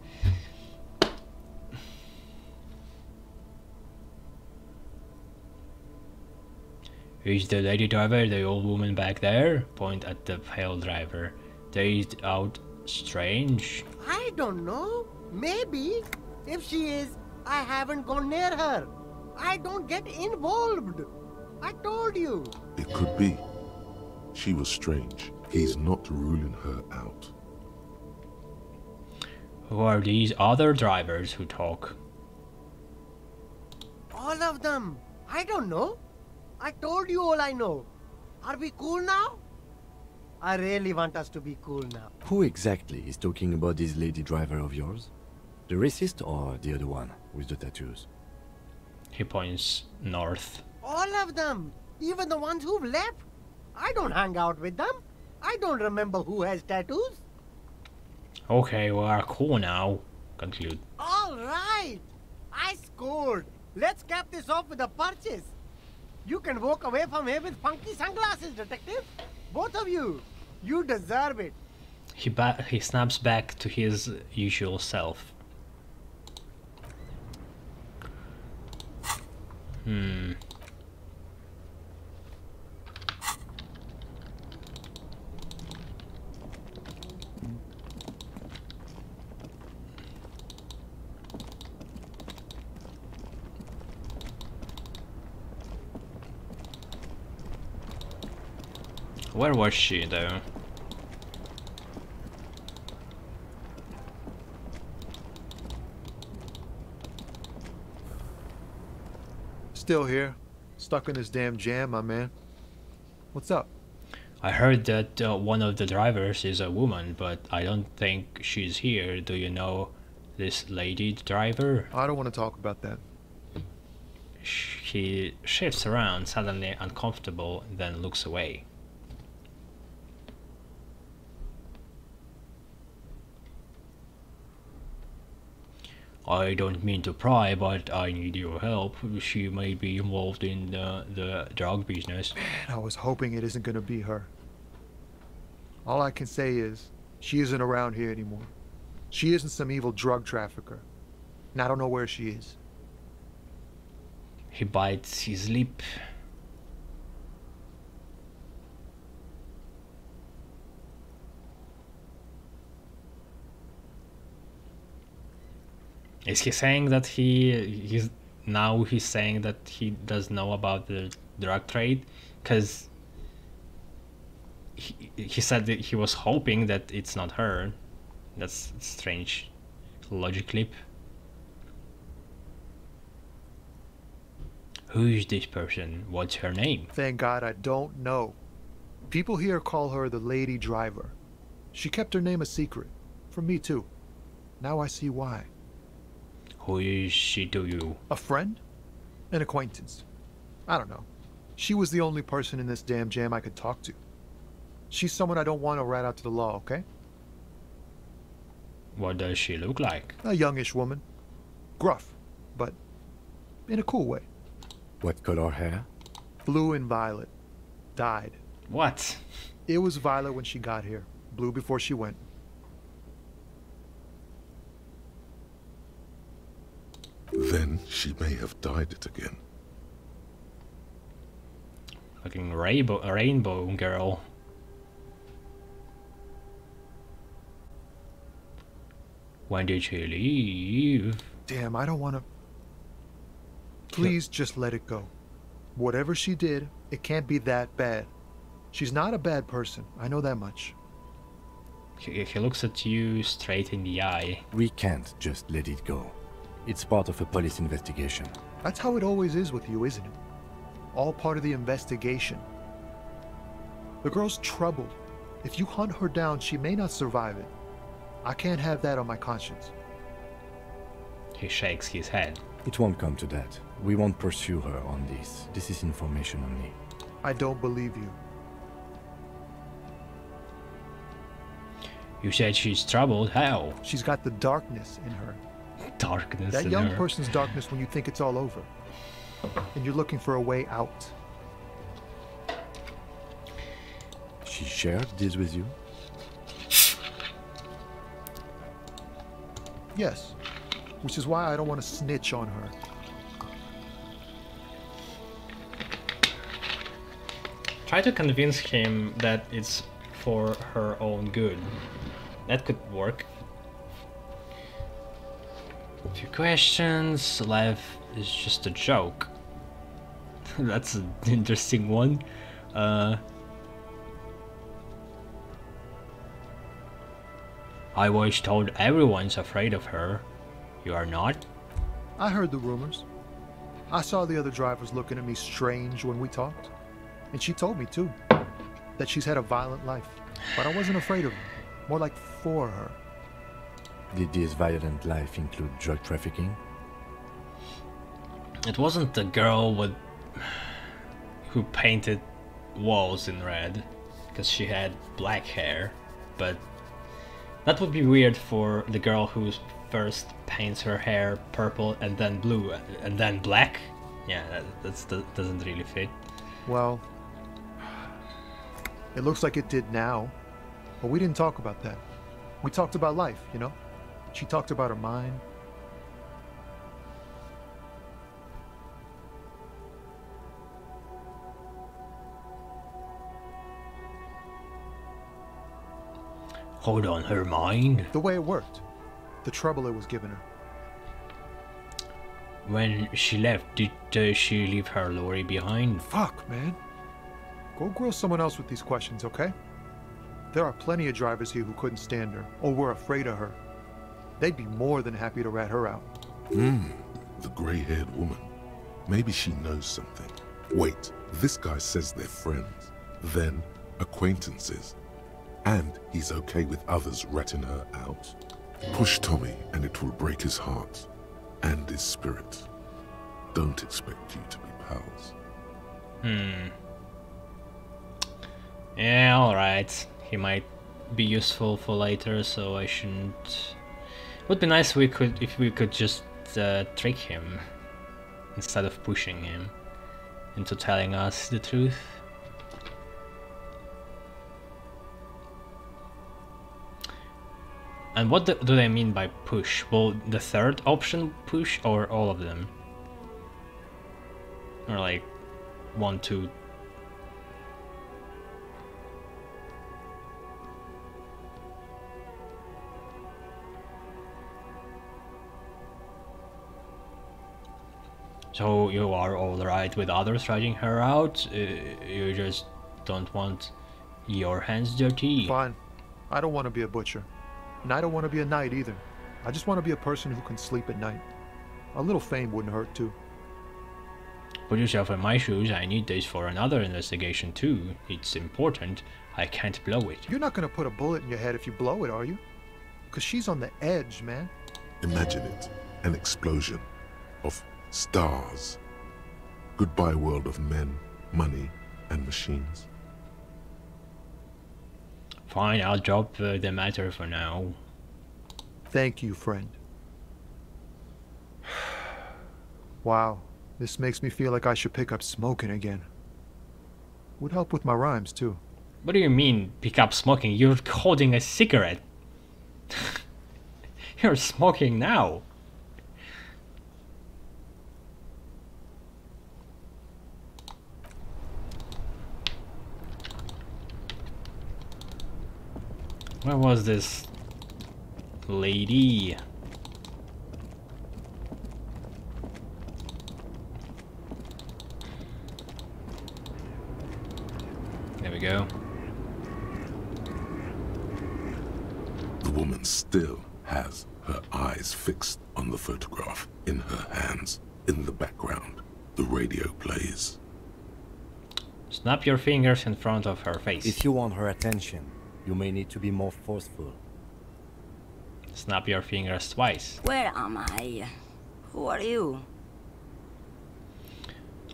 Is the lady driver the old woman back there? Point at the pale driver. Dazed out, strange. I don't know. Maybe. If she is, I haven't gone near her. I don't get involved. I told you. It could be. She was strange. He's not ruling her out. Who are these other drivers who talk? All of them. I don't know. I told you all I know. Are we cool now? I really want us to be cool now. Who exactly is talking about this lady driver of yours? The racist or the other one with the tattoos? He points north. All of them. Even the ones who've left. I don't hang out with them. I don't remember who has tattoos. Okay, we are cool now. Conclude. All right. I scored. Let's cap this off with a purchase. You can walk away from here with funky sunglasses, detective. Both of you. You deserve it. He snaps back to his usual self. Where was she though? Still here. Stuck in this damn jam, my man. What's up? I heard that one of the drivers is a woman, but I don't think she's here. Do you know this lady driver? I don't want to talk about that. He shifts around, suddenly uncomfortable, then looks away. I don't mean to pry, but I need your help. She may be involved in the drug business. Man, I was hoping it isn't gonna be her. All I can say is, she isn't around here anymore. She isn't some evil drug trafficker. And I don't know where she is. He bites his lip. Is he saying that he's saying that he does know about the drug trade? Because he said that he was hoping that it's not her. That's strange logic leap. Who is this person? What's her name? Thank God I don't know. People here call her the lady driver. She kept her name a secret. From me too. Now I see why. Who is she to you? A friend? An acquaintance. I don't know. She was the only person in this damn jam I could talk to. She's someone I don't want to rat out to the law, okay? What does she look like? A youngish woman. Gruff, but in a cool way. What color hair? Blue and violet. Dyed. What? It was violet when she got here. Blue before she went. Then she may have dyed it again. Fucking rainbow girl. When did she leave? Damn, I don't want to... Please just let it go. Whatever she did, it can't be that bad. She's not a bad person. I know that much. He looks at you straight in the eye. We can't just let it go. It's part of a police investigation. That's how it always is with you, isn't it? All part of the investigation. The girl's troubled. If you hunt her down, she may not survive it. I can't have that on my conscience. He shakes his head. It won't come to that. We won't pursue her on this. This is information only. I don't believe you. You said she's troubled. How? She's got the darkness in her. Darkness That in young her. person's darkness when you think it's all over. And you're looking for a way out. She shared this with you? Yes. Which is why I don't want to snitch on her. Try to convince him that it's for her own good. That could work. A few questions. Life is just a joke. That's an interesting one. I was told everyone's afraid of her. You are not? I heard the rumors. I saw the other drivers looking at me strange when we talked. And she told me, too, that she's had a violent life. But I wasn't afraid of her. More like for her. Did this violent life include drug trafficking? It wasn't the girl who painted walls in red, because she had black hair, but that would be weird for the girl who first paints her hair purple and then blue and then black. Yeah, that doesn't really fit. Well, it looks like it did now, but we didn't talk about that. We talked about life, you know? She talked about her mind. Hold on, her mind? The way it worked. The trouble it was giving her. When she left, did she leave her lorry behind? Fuck, man. Go grill someone else with these questions, okay? There are plenty of drivers here who couldn't stand her, or were afraid of her. They'd be more than happy to rat her out. The gray-haired woman. Maybe she knows something. Wait, this guy says they're friends, then acquaintances, and he's okay with others ratting her out. Push Tommy and it will break his heart and his spirit. Don't expect you to be pals. Yeah, alright. He might be useful for later, so I shouldn't... Would be nice if we could just trick him instead of pushing him into telling us the truth. And what do they mean by push? Will the third option push or all of them? Or like 1, 2... So you are alright with others dragging her out? You just don't want your hands dirty? Fine. I don't want to be a butcher. And I don't want to be a knight either. I just want to be a person who can sleep at night. A little fame wouldn't hurt too. Put yourself in my shoes. I need this for another investigation too. It's important. I can't blow it. You're not going to put a bullet in your head if you blow it, are you? Because she's on the edge, man. Imagine it. An explosion of stars. Goodbye world of men, money, and machines. Fine, I'll drop the matter for now. Thank you, friend. Wow, this makes me feel like I should pick up smoking again. Would help with my rhymes, too. What do you mean, pick up smoking? You're holding a cigarette. You're smoking now. Where was this lady? There we go. The woman still has her eyes fixed on the photograph in her hands. In the background, the radio plays. Snap your fingers in front of her face. If you want her attention, you may need to be more forceful. Snap your fingers twice. Where am I? Who are you?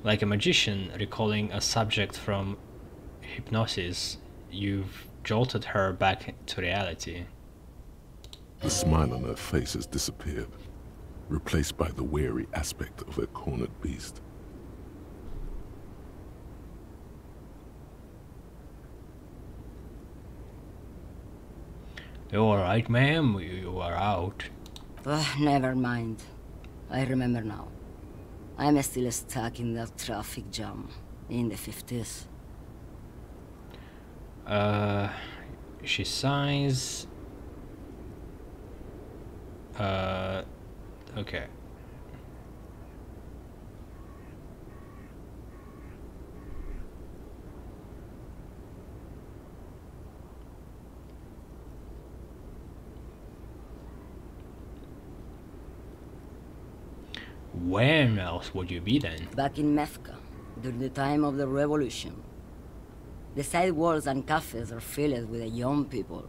Like a magician recalling a subject from hypnosis, you've jolted her back to reality. The smile on her face has disappeared, replaced by the wary aspect of a cornered beast. You alright, ma'am? You are out. Never mind. I remember now. I'm still stuck in that traffic jam in the 50s. She sighs. Okay. Where else would you be then? Back in Mefka, during the time of the revolution. The sidewalks and cafes are filled with the young people.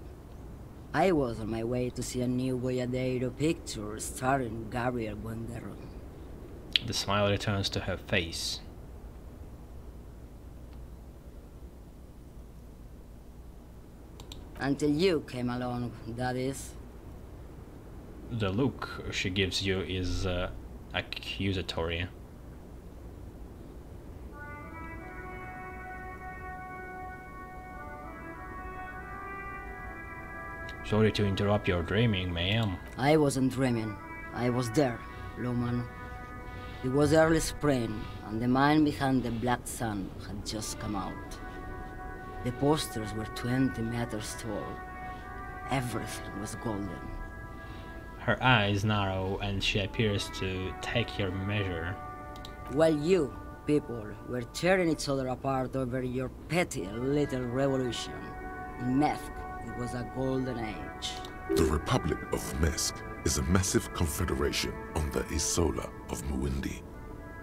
I was on my way to see a new Boyadero picture starring Gabriel Buendero. The smile returns to her face. Until you came along, that is. The look she gives you is accusatory. Sorry to interrupt your dreaming, ma'am. I wasn't dreaming. I was there, Loman. It was early spring, and the mine behind the Black Sun had just come out. The posters were 20 meters tall. Everything was golden. Her eyes narrow and she appears to take your measure. While you, people, were tearing each other apart over your petty little revolution, in Methk, it was a golden age. The Republic of Mesk is a massive confederation on the Isola of Muindi.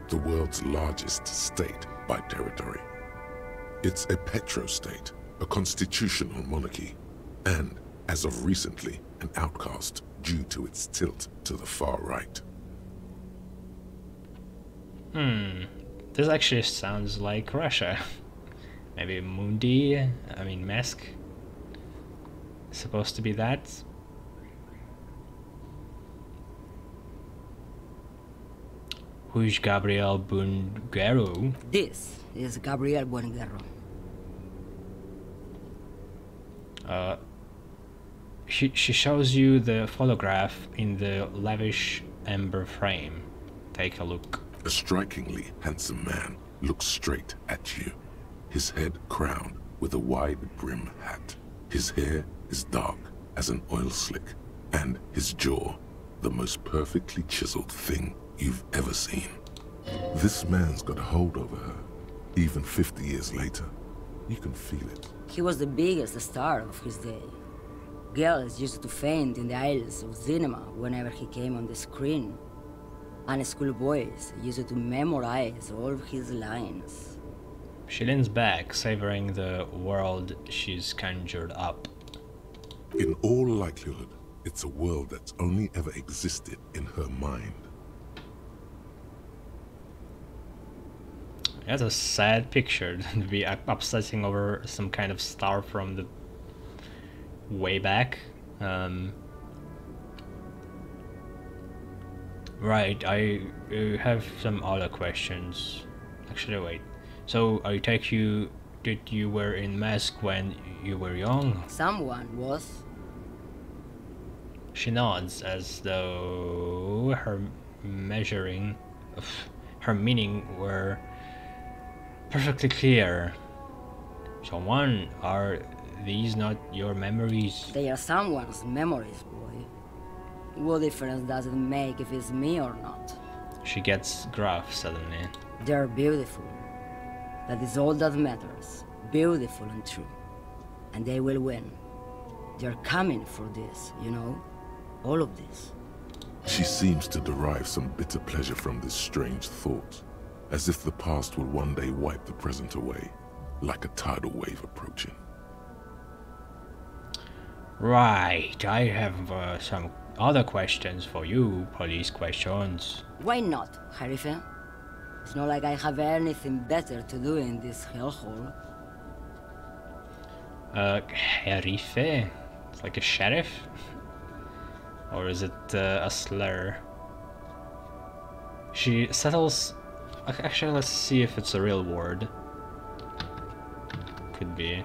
the world's largest state by territory. It's a petrostate, a constitutional monarchy, and, as of recently, an outcast due to its tilt to the far right. This actually sounds like Russia. Maybe Minsk. Supposed to be that. Who's Gabriel Bunguero? This is Gabriel Bunguero. She shows you the photograph in the lavish amber frame. Take a look. A strikingly handsome man looks straight at you, his head crowned with a wide-brim hat. His hair is dark as an oil slick, and his jaw the most perfectly chiseled thing you've ever seen. This man's got a hold over her, even 50 years later. You can feel it. He was the biggest star of his day. Girls used to faint in the aisles of cinema whenever he came on the screen. And schoolboys used to memorize all of his lines. She leans back, savoring the world she's conjured up. In all likelihood, it's a world that's only ever existed in her mind. That's a sad picture to be obsessing over some kind of star from the way back. Right, I have some other questions. Actually, wait. So, I take you that you were in Minsk when you were young? Someone was. She nods as though her meaning were perfectly clear. Someone, are these not your memories? They are someone's memories, boy. What difference does it make if it's me or not? She gets gruff suddenly. They're beautiful. That is all that matters. Beautiful and true. And they will win. They're coming for this, you know? All of this. She seems to derive some bitter pleasure from this strange thought, as if the past will one day wipe the present away, like a tidal wave approaching. Right, I have some other questions for you, police questions. Why not, Harife? It's not like I have anything better to do in this hellhole. Herife? It's like a sheriff? Or is it a slur? She settles... Actually, let's see if it's a real word. Could be.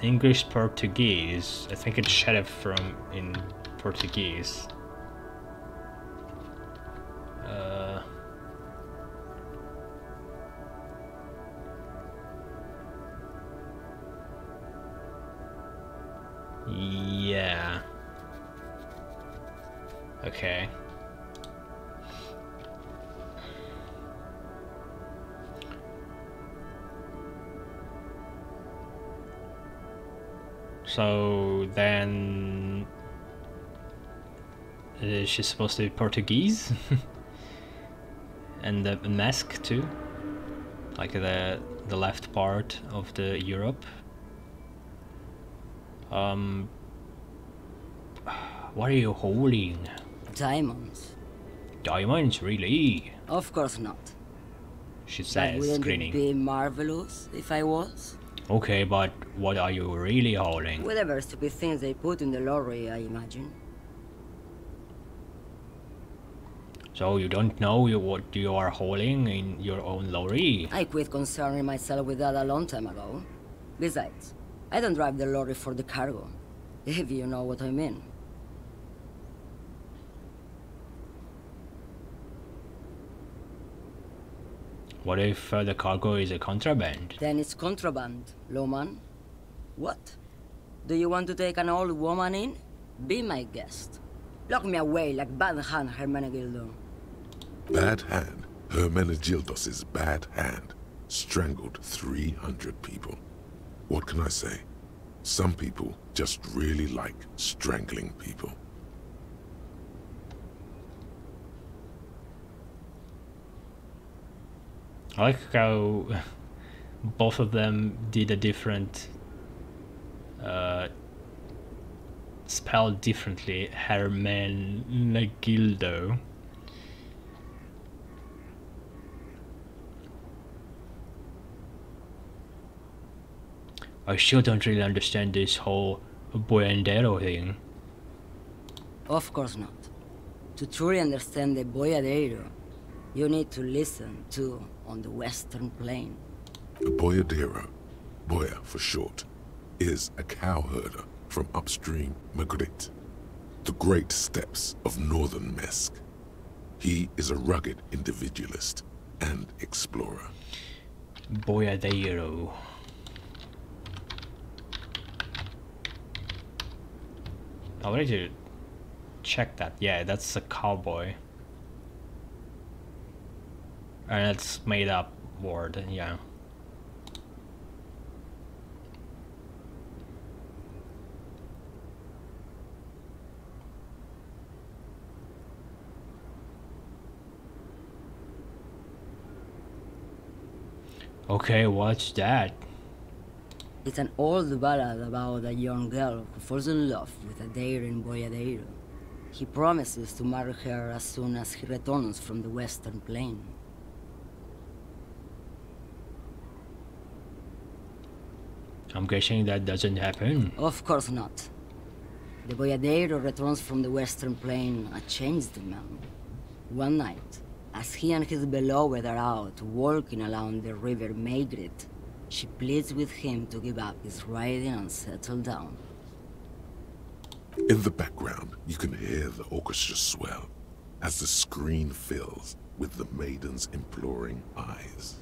English Portuguese. I think it's sheriff from in Portuguese. Yeah. Okay. So then is she supposed to be Portuguese? And the mask too? Like the left part of the Europe? What are you holding? Diamonds. Diamonds, really? Of course not. She That says, wouldn't grinning. it be marvelous if I was? Okay, but what are you really holding? Whatever stupid things they put in the lorry, I imagine. So you don't know what you are holding in your own lorry? I quit concerning myself with that a long time ago. Besides, I don't drive the lorry for the cargo, if you know what I mean. What if the cargo is a contraband? Then it's contraband, lawman. What? Do you want to take an old woman in? Be my guest. Lock me away like bad hand, Hermenegildo. Bad hand? Hermenegildos's bad hand strangled 300 people. What can I say? Some people just really like strangling people. I like how both of them did a different spelled differently. Hermenegildo. I still don't really understand this whole boyadero thing. Of course not. To truly understand the boyadero, you need to listen to On the Western Plain. The boyadero, Boya for short, is a cowherder from upstream Magritte, the great steppes of northern Mesk. He is a rugged individualist and explorer. Boyadero. I wanted to check that. Yeah, that's a cowboy. And it's made up word, yeah. Okay, what's that? It's an old ballad about a young girl who falls in love with a daring boyadero. He promises to marry her as soon as he returns from the Western Plain. I'm guessing that doesn't happen. Of course not. The boyadero returns from the Western Plain a changed man. One night, as he and his beloved are out walking along the river Magritte, she pleads with him to give up his riding and settle down. In the background, you can hear the orchestra swell as the screen fills with the maiden's imploring eyes.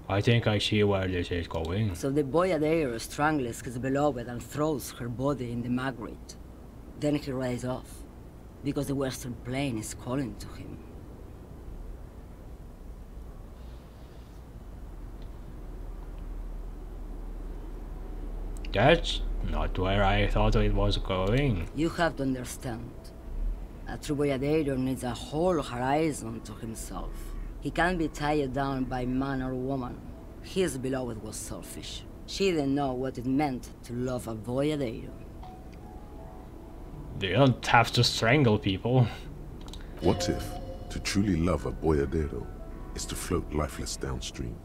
I think I see where this is going. So the boyadero strangles his beloved and throws her body in the Magritte. Then he rides off, because the Western Plain is calling to him. That's not where I thought it was going. You have to understand. A true boyadero needs a whole horizon to himself. He can't be tied down by man or woman. His beloved was selfish. She didn't know what it meant to love a boyadero. They don't have to strangle people. What if to truly love a boyadero is to float lifeless downstream?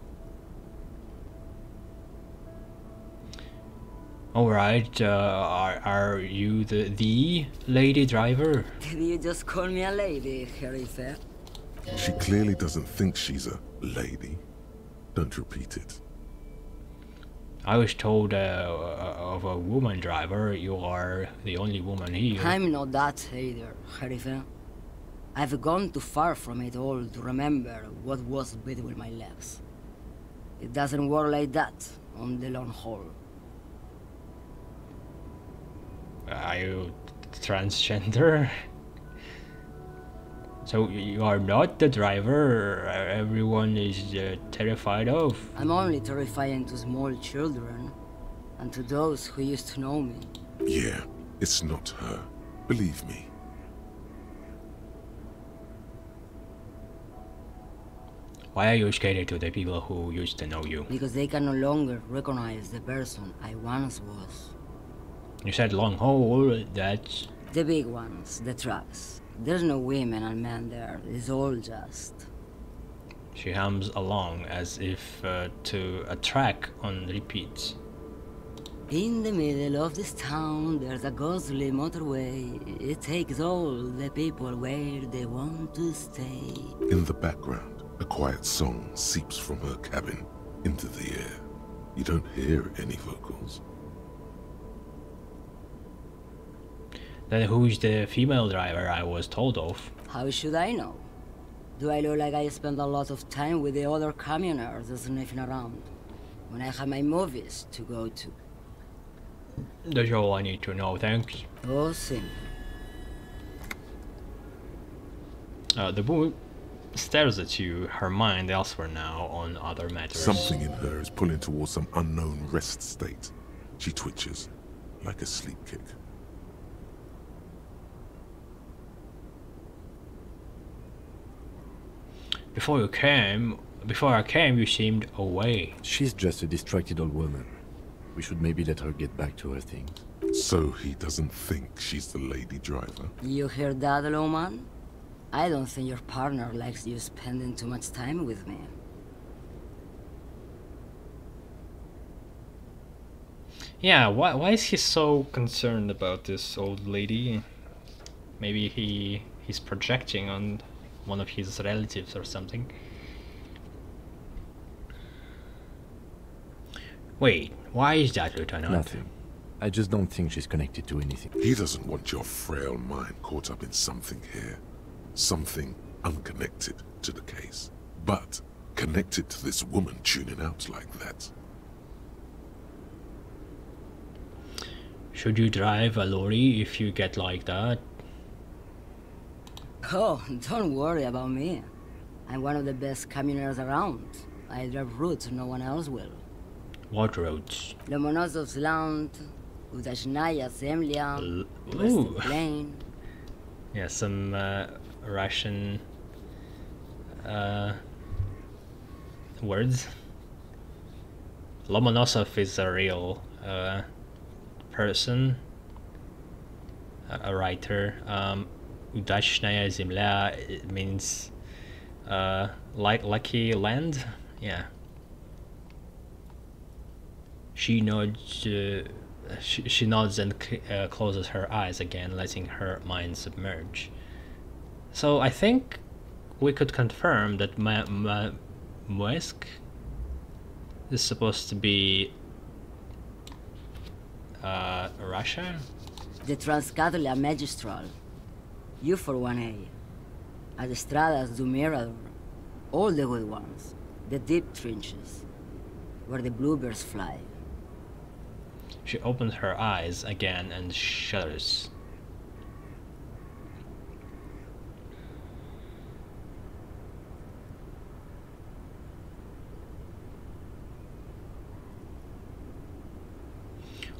Alright, are you the lady driver? Did you just call me a lady, Herife? She clearly doesn't think she's a lady. Don't repeat it. I was told of a woman driver. You are the only woman here. I'm not that either, Herife. I've gone too far from it all to remember what was between my legs. It doesn't work like that on the long haul. Are you transgender? So you are not the driver everyone is terrified of? I'm only terrifying to small children, and to those who used to know me. Yeah, it's not her. Believe me. Why are you scared to the people who used to know you? Because they can no longer recognize the person I once was. You said long haul, that's... The big ones, the trucks. There's no women and men there, it's all just... She hums along as if to a track on repeat. In the middle of this town, there's a ghostly motorway. It takes all the people where they want to stay. In the background, a quiet song seeps from her cabin into the air. You don't hear any vocals. Then who's the female driver I was told of? How should I know? Do I look like I spend a lot of time with the other communers sniffing around, when I have my movies to go to? That's all I need to know, thanks. Oh, sim. The woman stares at you, her mind elsewhere now on other matters. Something in her is pulling towards some unknown rest state. She twitches, like a sleep kick. Before I came, you seemed away. She's just a distracted old woman. We should maybe let her get back to her things. So he doesn't think she's the lady driver? You hear that, Loman? I don't think your partner likes you spending too much time with me. Yeah, why is he so concerned about this old lady? Maybe he's projecting on one of his relatives or something. Wait, why is that, Lieutenant? Nothing. I just don't think she's connected to anything. He doesn't want your frail mind caught up in something here. Something unconnected to the case. But connected to this woman tuning out like that. Should you drive a lorry if you get like that? Oh, don't worry about me. I'm one of the best camioners around. I drive routes no one else will. What roads? Lomonosov's Land, Udashnaya Zemlya, Western Plain. Yeah, some Russian words. Lomonosov is a real person, a writer. Udashnaya Zemlya, it means lucky land. Yeah. She nods. She nods and closes her eyes again, letting her mind submerge. So I think we could confirm that Muesk is supposed to be Russia? The Transcatalia Magistral. You for 1A. Adestradas do Mirador. All the good ones. The deep trenches. Where the bluebirds fly. She opens her eyes again and shudders.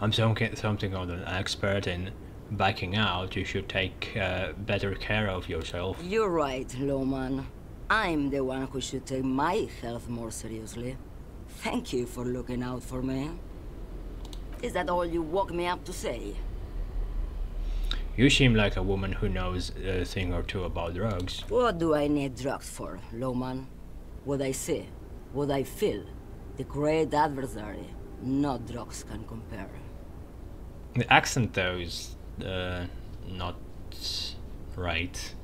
I'm something of an expert in backing out. You should take better care of yourself. You're right, Loman. I'm the one who should take my health more seriously. Thank you for looking out for me. Is that all you woke me up to say? You seem like a woman who knows a thing or two about drugs. What do I need drugs for, Loman? What I see, what I feel. The great adversary. No drugs can compare. The accent, though, is not right.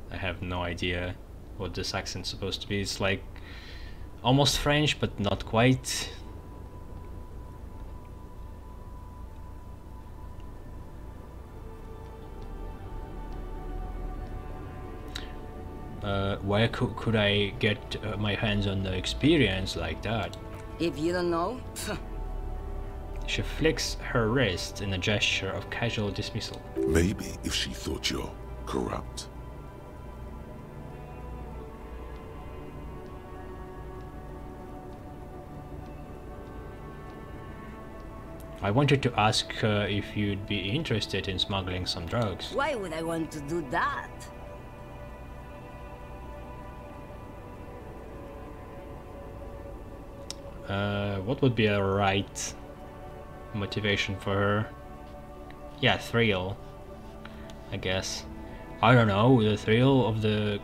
I have no idea what this accent's supposed to be. It's like almost French, but not quite. Where could I get my hands on the experience like that? If you don't know, She flicks her wrist in a gesture of casual dismissal. Maybe if she thought you're corrupt. I wanted to ask if you'd be interested in smuggling some drugs. why would I want to do that? What would be a right motivation for her? Yeah, thrill, I guess. I don't know, the thrill of the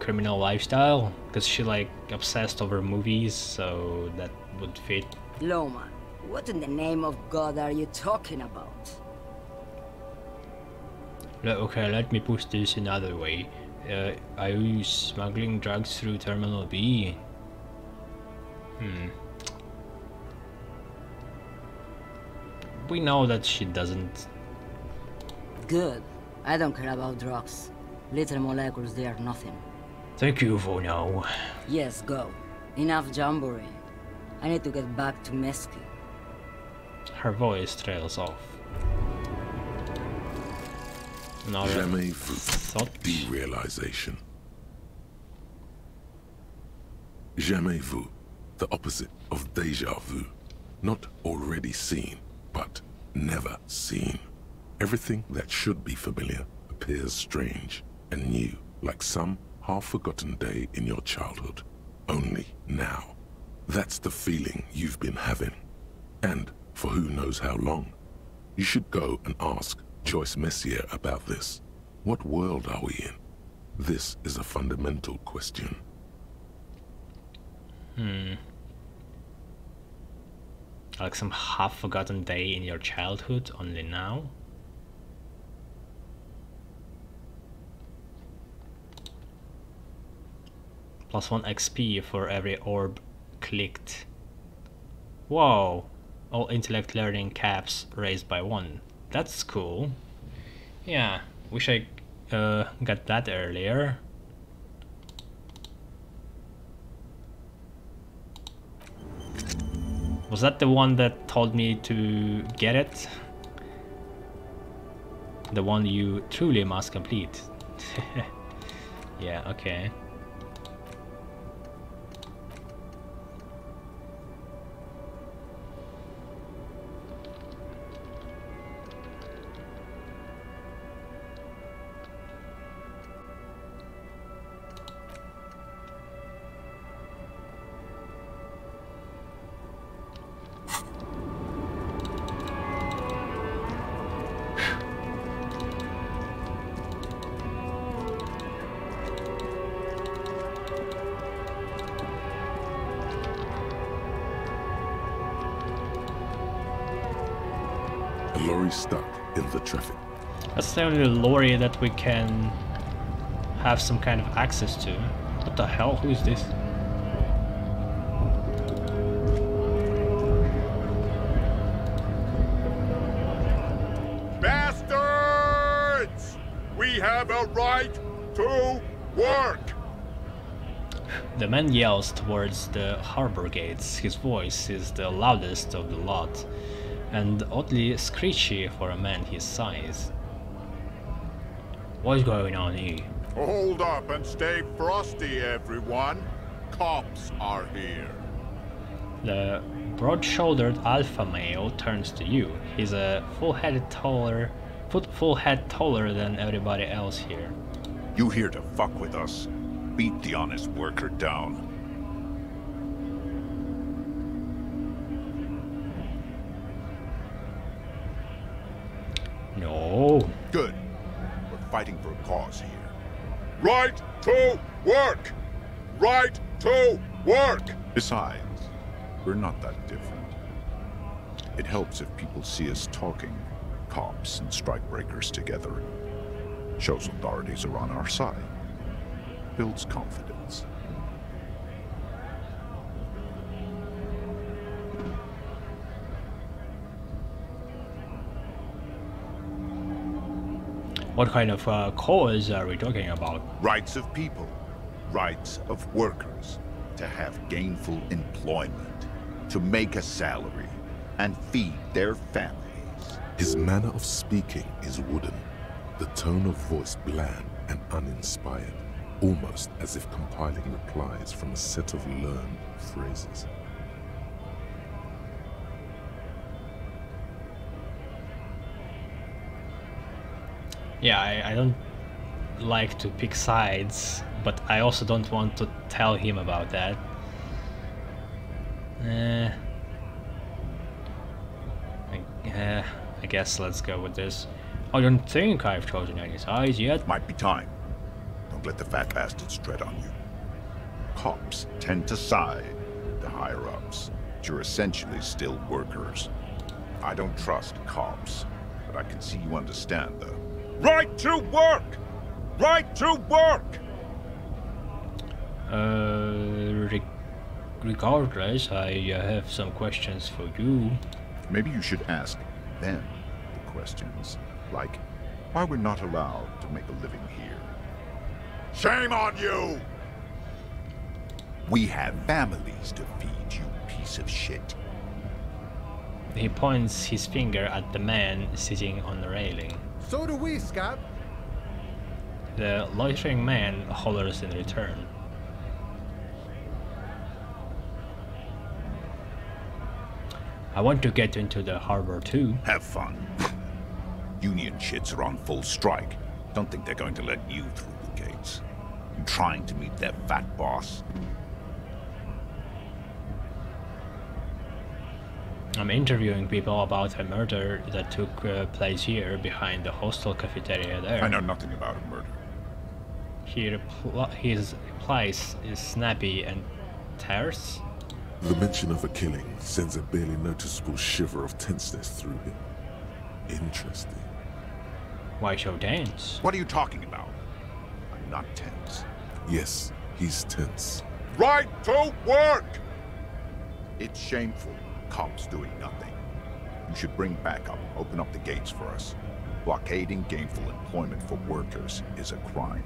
criminal lifestyle, because she like obsessed over movies, so that would fit. Loman, what in the name of God are you talking about? Okay, let me put this another way. Are you smuggling drugs through Terminal B? We know that she doesn't. Good. I don't care about drugs. Little molecules, they are nothing. Thank you for now. Yes, go. Enough jamboree. I need to get back to Mesky. Her voice trails off. Jamais vu. Derealization. Jamais vu. The opposite of déjà vu. Not already seen, but never seen. Everything that should be familiar appears strange and new, like some half-forgotten day in your childhood. Only now. That's the feeling you've been having. And for who knows how long. You should go and ask Joyce Messier about this. What world are we in? This is a fundamental question. Like some half-forgotten day in your childhood, only now? +1 XP for every orb clicked. Whoa! All intellect learning caps raised by 1. That's cool. Yeah, wish I got that earlier. Was that the one that told me to get it? The one you truly must complete. Yeah, okay. Lorry stuck in the traffic. That's the only lorry that we can have some kind of access to. What the hell? Who is this? Bastards! We have a right to work! The man yells towards the harbor gates. His voice is the loudest of the lot, and oddly screechy for a man his size. What's going on here? Hold up and stay frosty, everyone. Cops are here. The broad-shouldered alpha male turns to you. He's a full head taller than everybody else here. You here to fuck with us? Beat the honest worker down. No. Good. We're fighting for a cause here. Right to work! Right to work! Besides, we're not that different. It helps if people see us talking, cops and strikebreakers together. Shows authorities are on our side. Builds confidence. What kind of cause are we talking about? Rights of people. Rights of workers. To have gainful employment. To make a salary. And feed their families. His manner of speaking is wooden. The tone of voice bland and uninspired. Almost as if compiling replies from a set of learned phrases. Yeah, I don't like to pick sides, but I also don't want to tell him about that. I guess let's go with this. I don't think I've chosen any sides yet. Might be time. Don't let the fat bastards tread on you. Cops tend to side with the higher-ups, but you're essentially still workers. I don't trust cops, but I can see you understand the right to work! Right to work! Regardless, I have some questions for you. Maybe you should ask them the questions, like why we're not allowed to make a living here. Shame on you! We have families to feed, you piece of shit. He points his finger at the man sitting on the railing. So do we, Scott. The loitering man hollers in return. I want to get into the harbor too. Have fun. Union shits are on full strike. Don't think they're going to let you through the gates. You trying to meet their fat boss? I'm interviewing people about a murder that took place here behind the hostel cafeteria there. I know nothing about a murder. His replies is snappy and terse. The mention of a killing sends a barely noticeable shiver of tenseness through him. Interesting. Why so tense? What are you talking about? I'm not tense. Yes, he's tense. Right to work! It's shameful. Cops doing nothing. You should bring backup. Open up the gates for us. Blockading gainful employment for workers is a crime.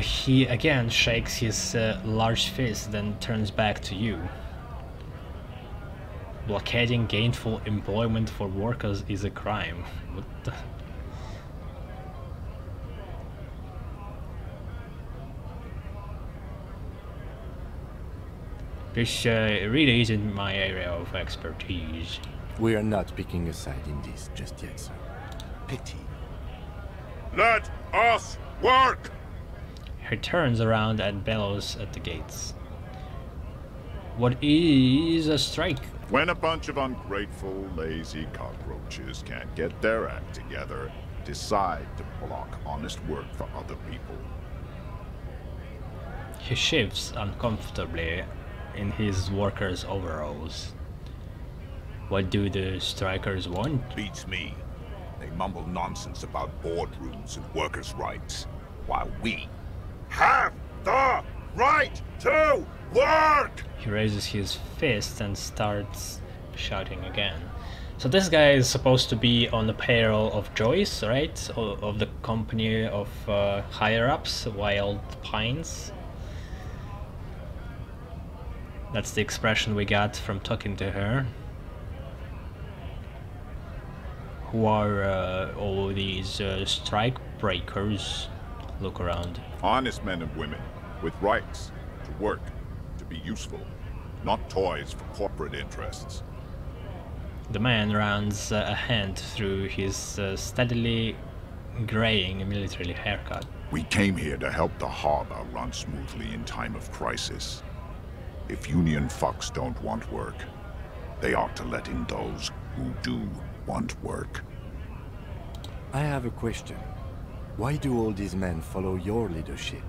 He again shakes his large fist, then turns back to you. Blockading gainful employment for workers is a crime. What the... This really isn't my area of expertise. We are not picking a side in this just yet, sir. Pity. Let us work! He turns around and bellows at the gates. What is a strike? When a bunch of ungrateful, lazy cockroaches can't get their act together, decide to block honest work for other people. He shifts uncomfortably in his workers' overalls. What do the strikers want? Beats me. They mumble nonsense about boardrooms and workers' rights, while we have the right to work! He raises his fist and starts shouting again. So this guy is supposed to be on the payroll of Joyce, right? Of the company of higher-ups, Wild Pines. That's the expression we got from talking to her. Who are all these strike breakers? Look around. Honest men and women with rights to work, to be useful, not toys for corporate interests. The man runs a hand through his steadily graying military haircut. We came here to help the harbor run smoothly in time of crisis. If Union fucks don't want work, they ought to let in those who do want work. I have a question. Why do all these men follow your leadership?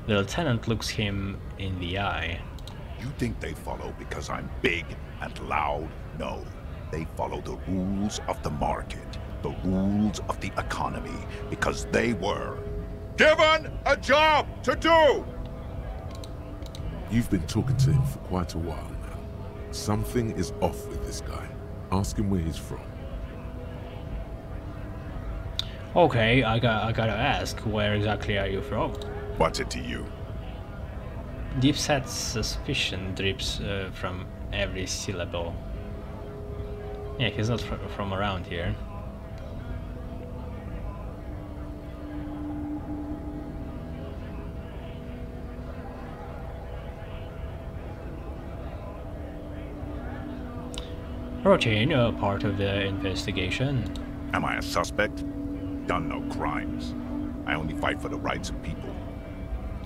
The lieutenant looks him in the eye. You think they follow because I'm big and loud? No. They follow the rules of the market, the rules of the economy, because they were given a job to do! You've been talking to him for quite a while now. Something is off with this guy. Ask him where he's from. Okay, I gotta ask, where exactly are you from? What's it to you? Deep-set suspicion drips from every syllable. Yeah, he's not from around here. Routine, part of the investigation. Am I a suspect? Done no crimes. I only fight for the rights of people.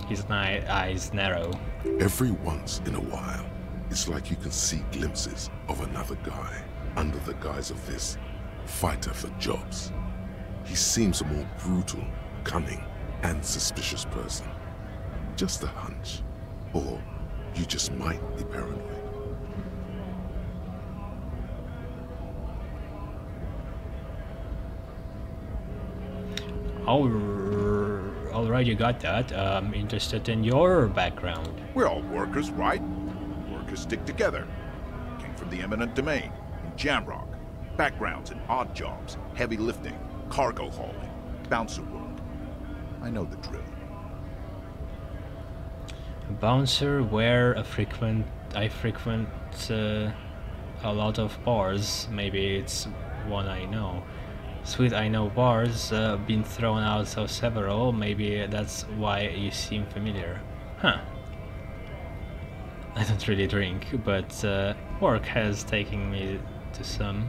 His eyes narrow. Every once in a while, it's like you can see glimpses of another guy under the guise of this fighter for jobs. He seems a more brutal, cunning, and suspicious person. Just a hunch. Or you just might be paranoid. Alright, you got that. I'm interested in your background. We're all workers, right? Workers stick together. Came from the eminent domain, in Jamrock. Backgrounds in odd jobs, heavy lifting, cargo hauling, bouncer work. I know the drill. A bouncer, where a frequent I frequent a lot of bars. Maybe it's one I know. Sweet, I know bars. Been thrown out of several. Maybe that's why you seem familiar. Huh. I don't really drink, but work has taken me to some.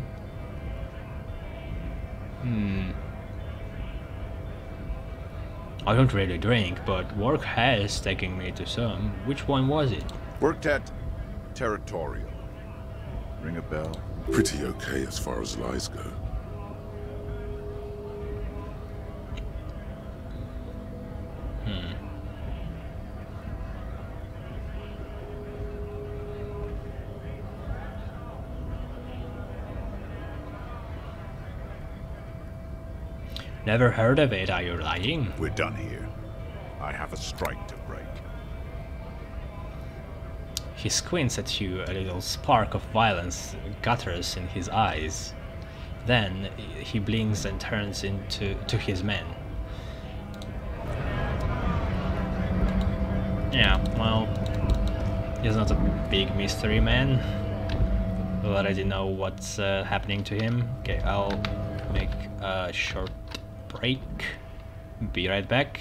I don't really drink, but work has taken me to some. Which one was it? Worked at Territorial. Ring a bell? Pretty okay as far as lies go. Never heard of it, are you lying? We're done here. I have a strike to break. He squints at you, a little spark of violence gutters in his eyes. Then he blinks and turns to his men. Yeah, well, he's not a big mystery man. We already know what's happening to him. Okay, I'll make a short break. Be right back.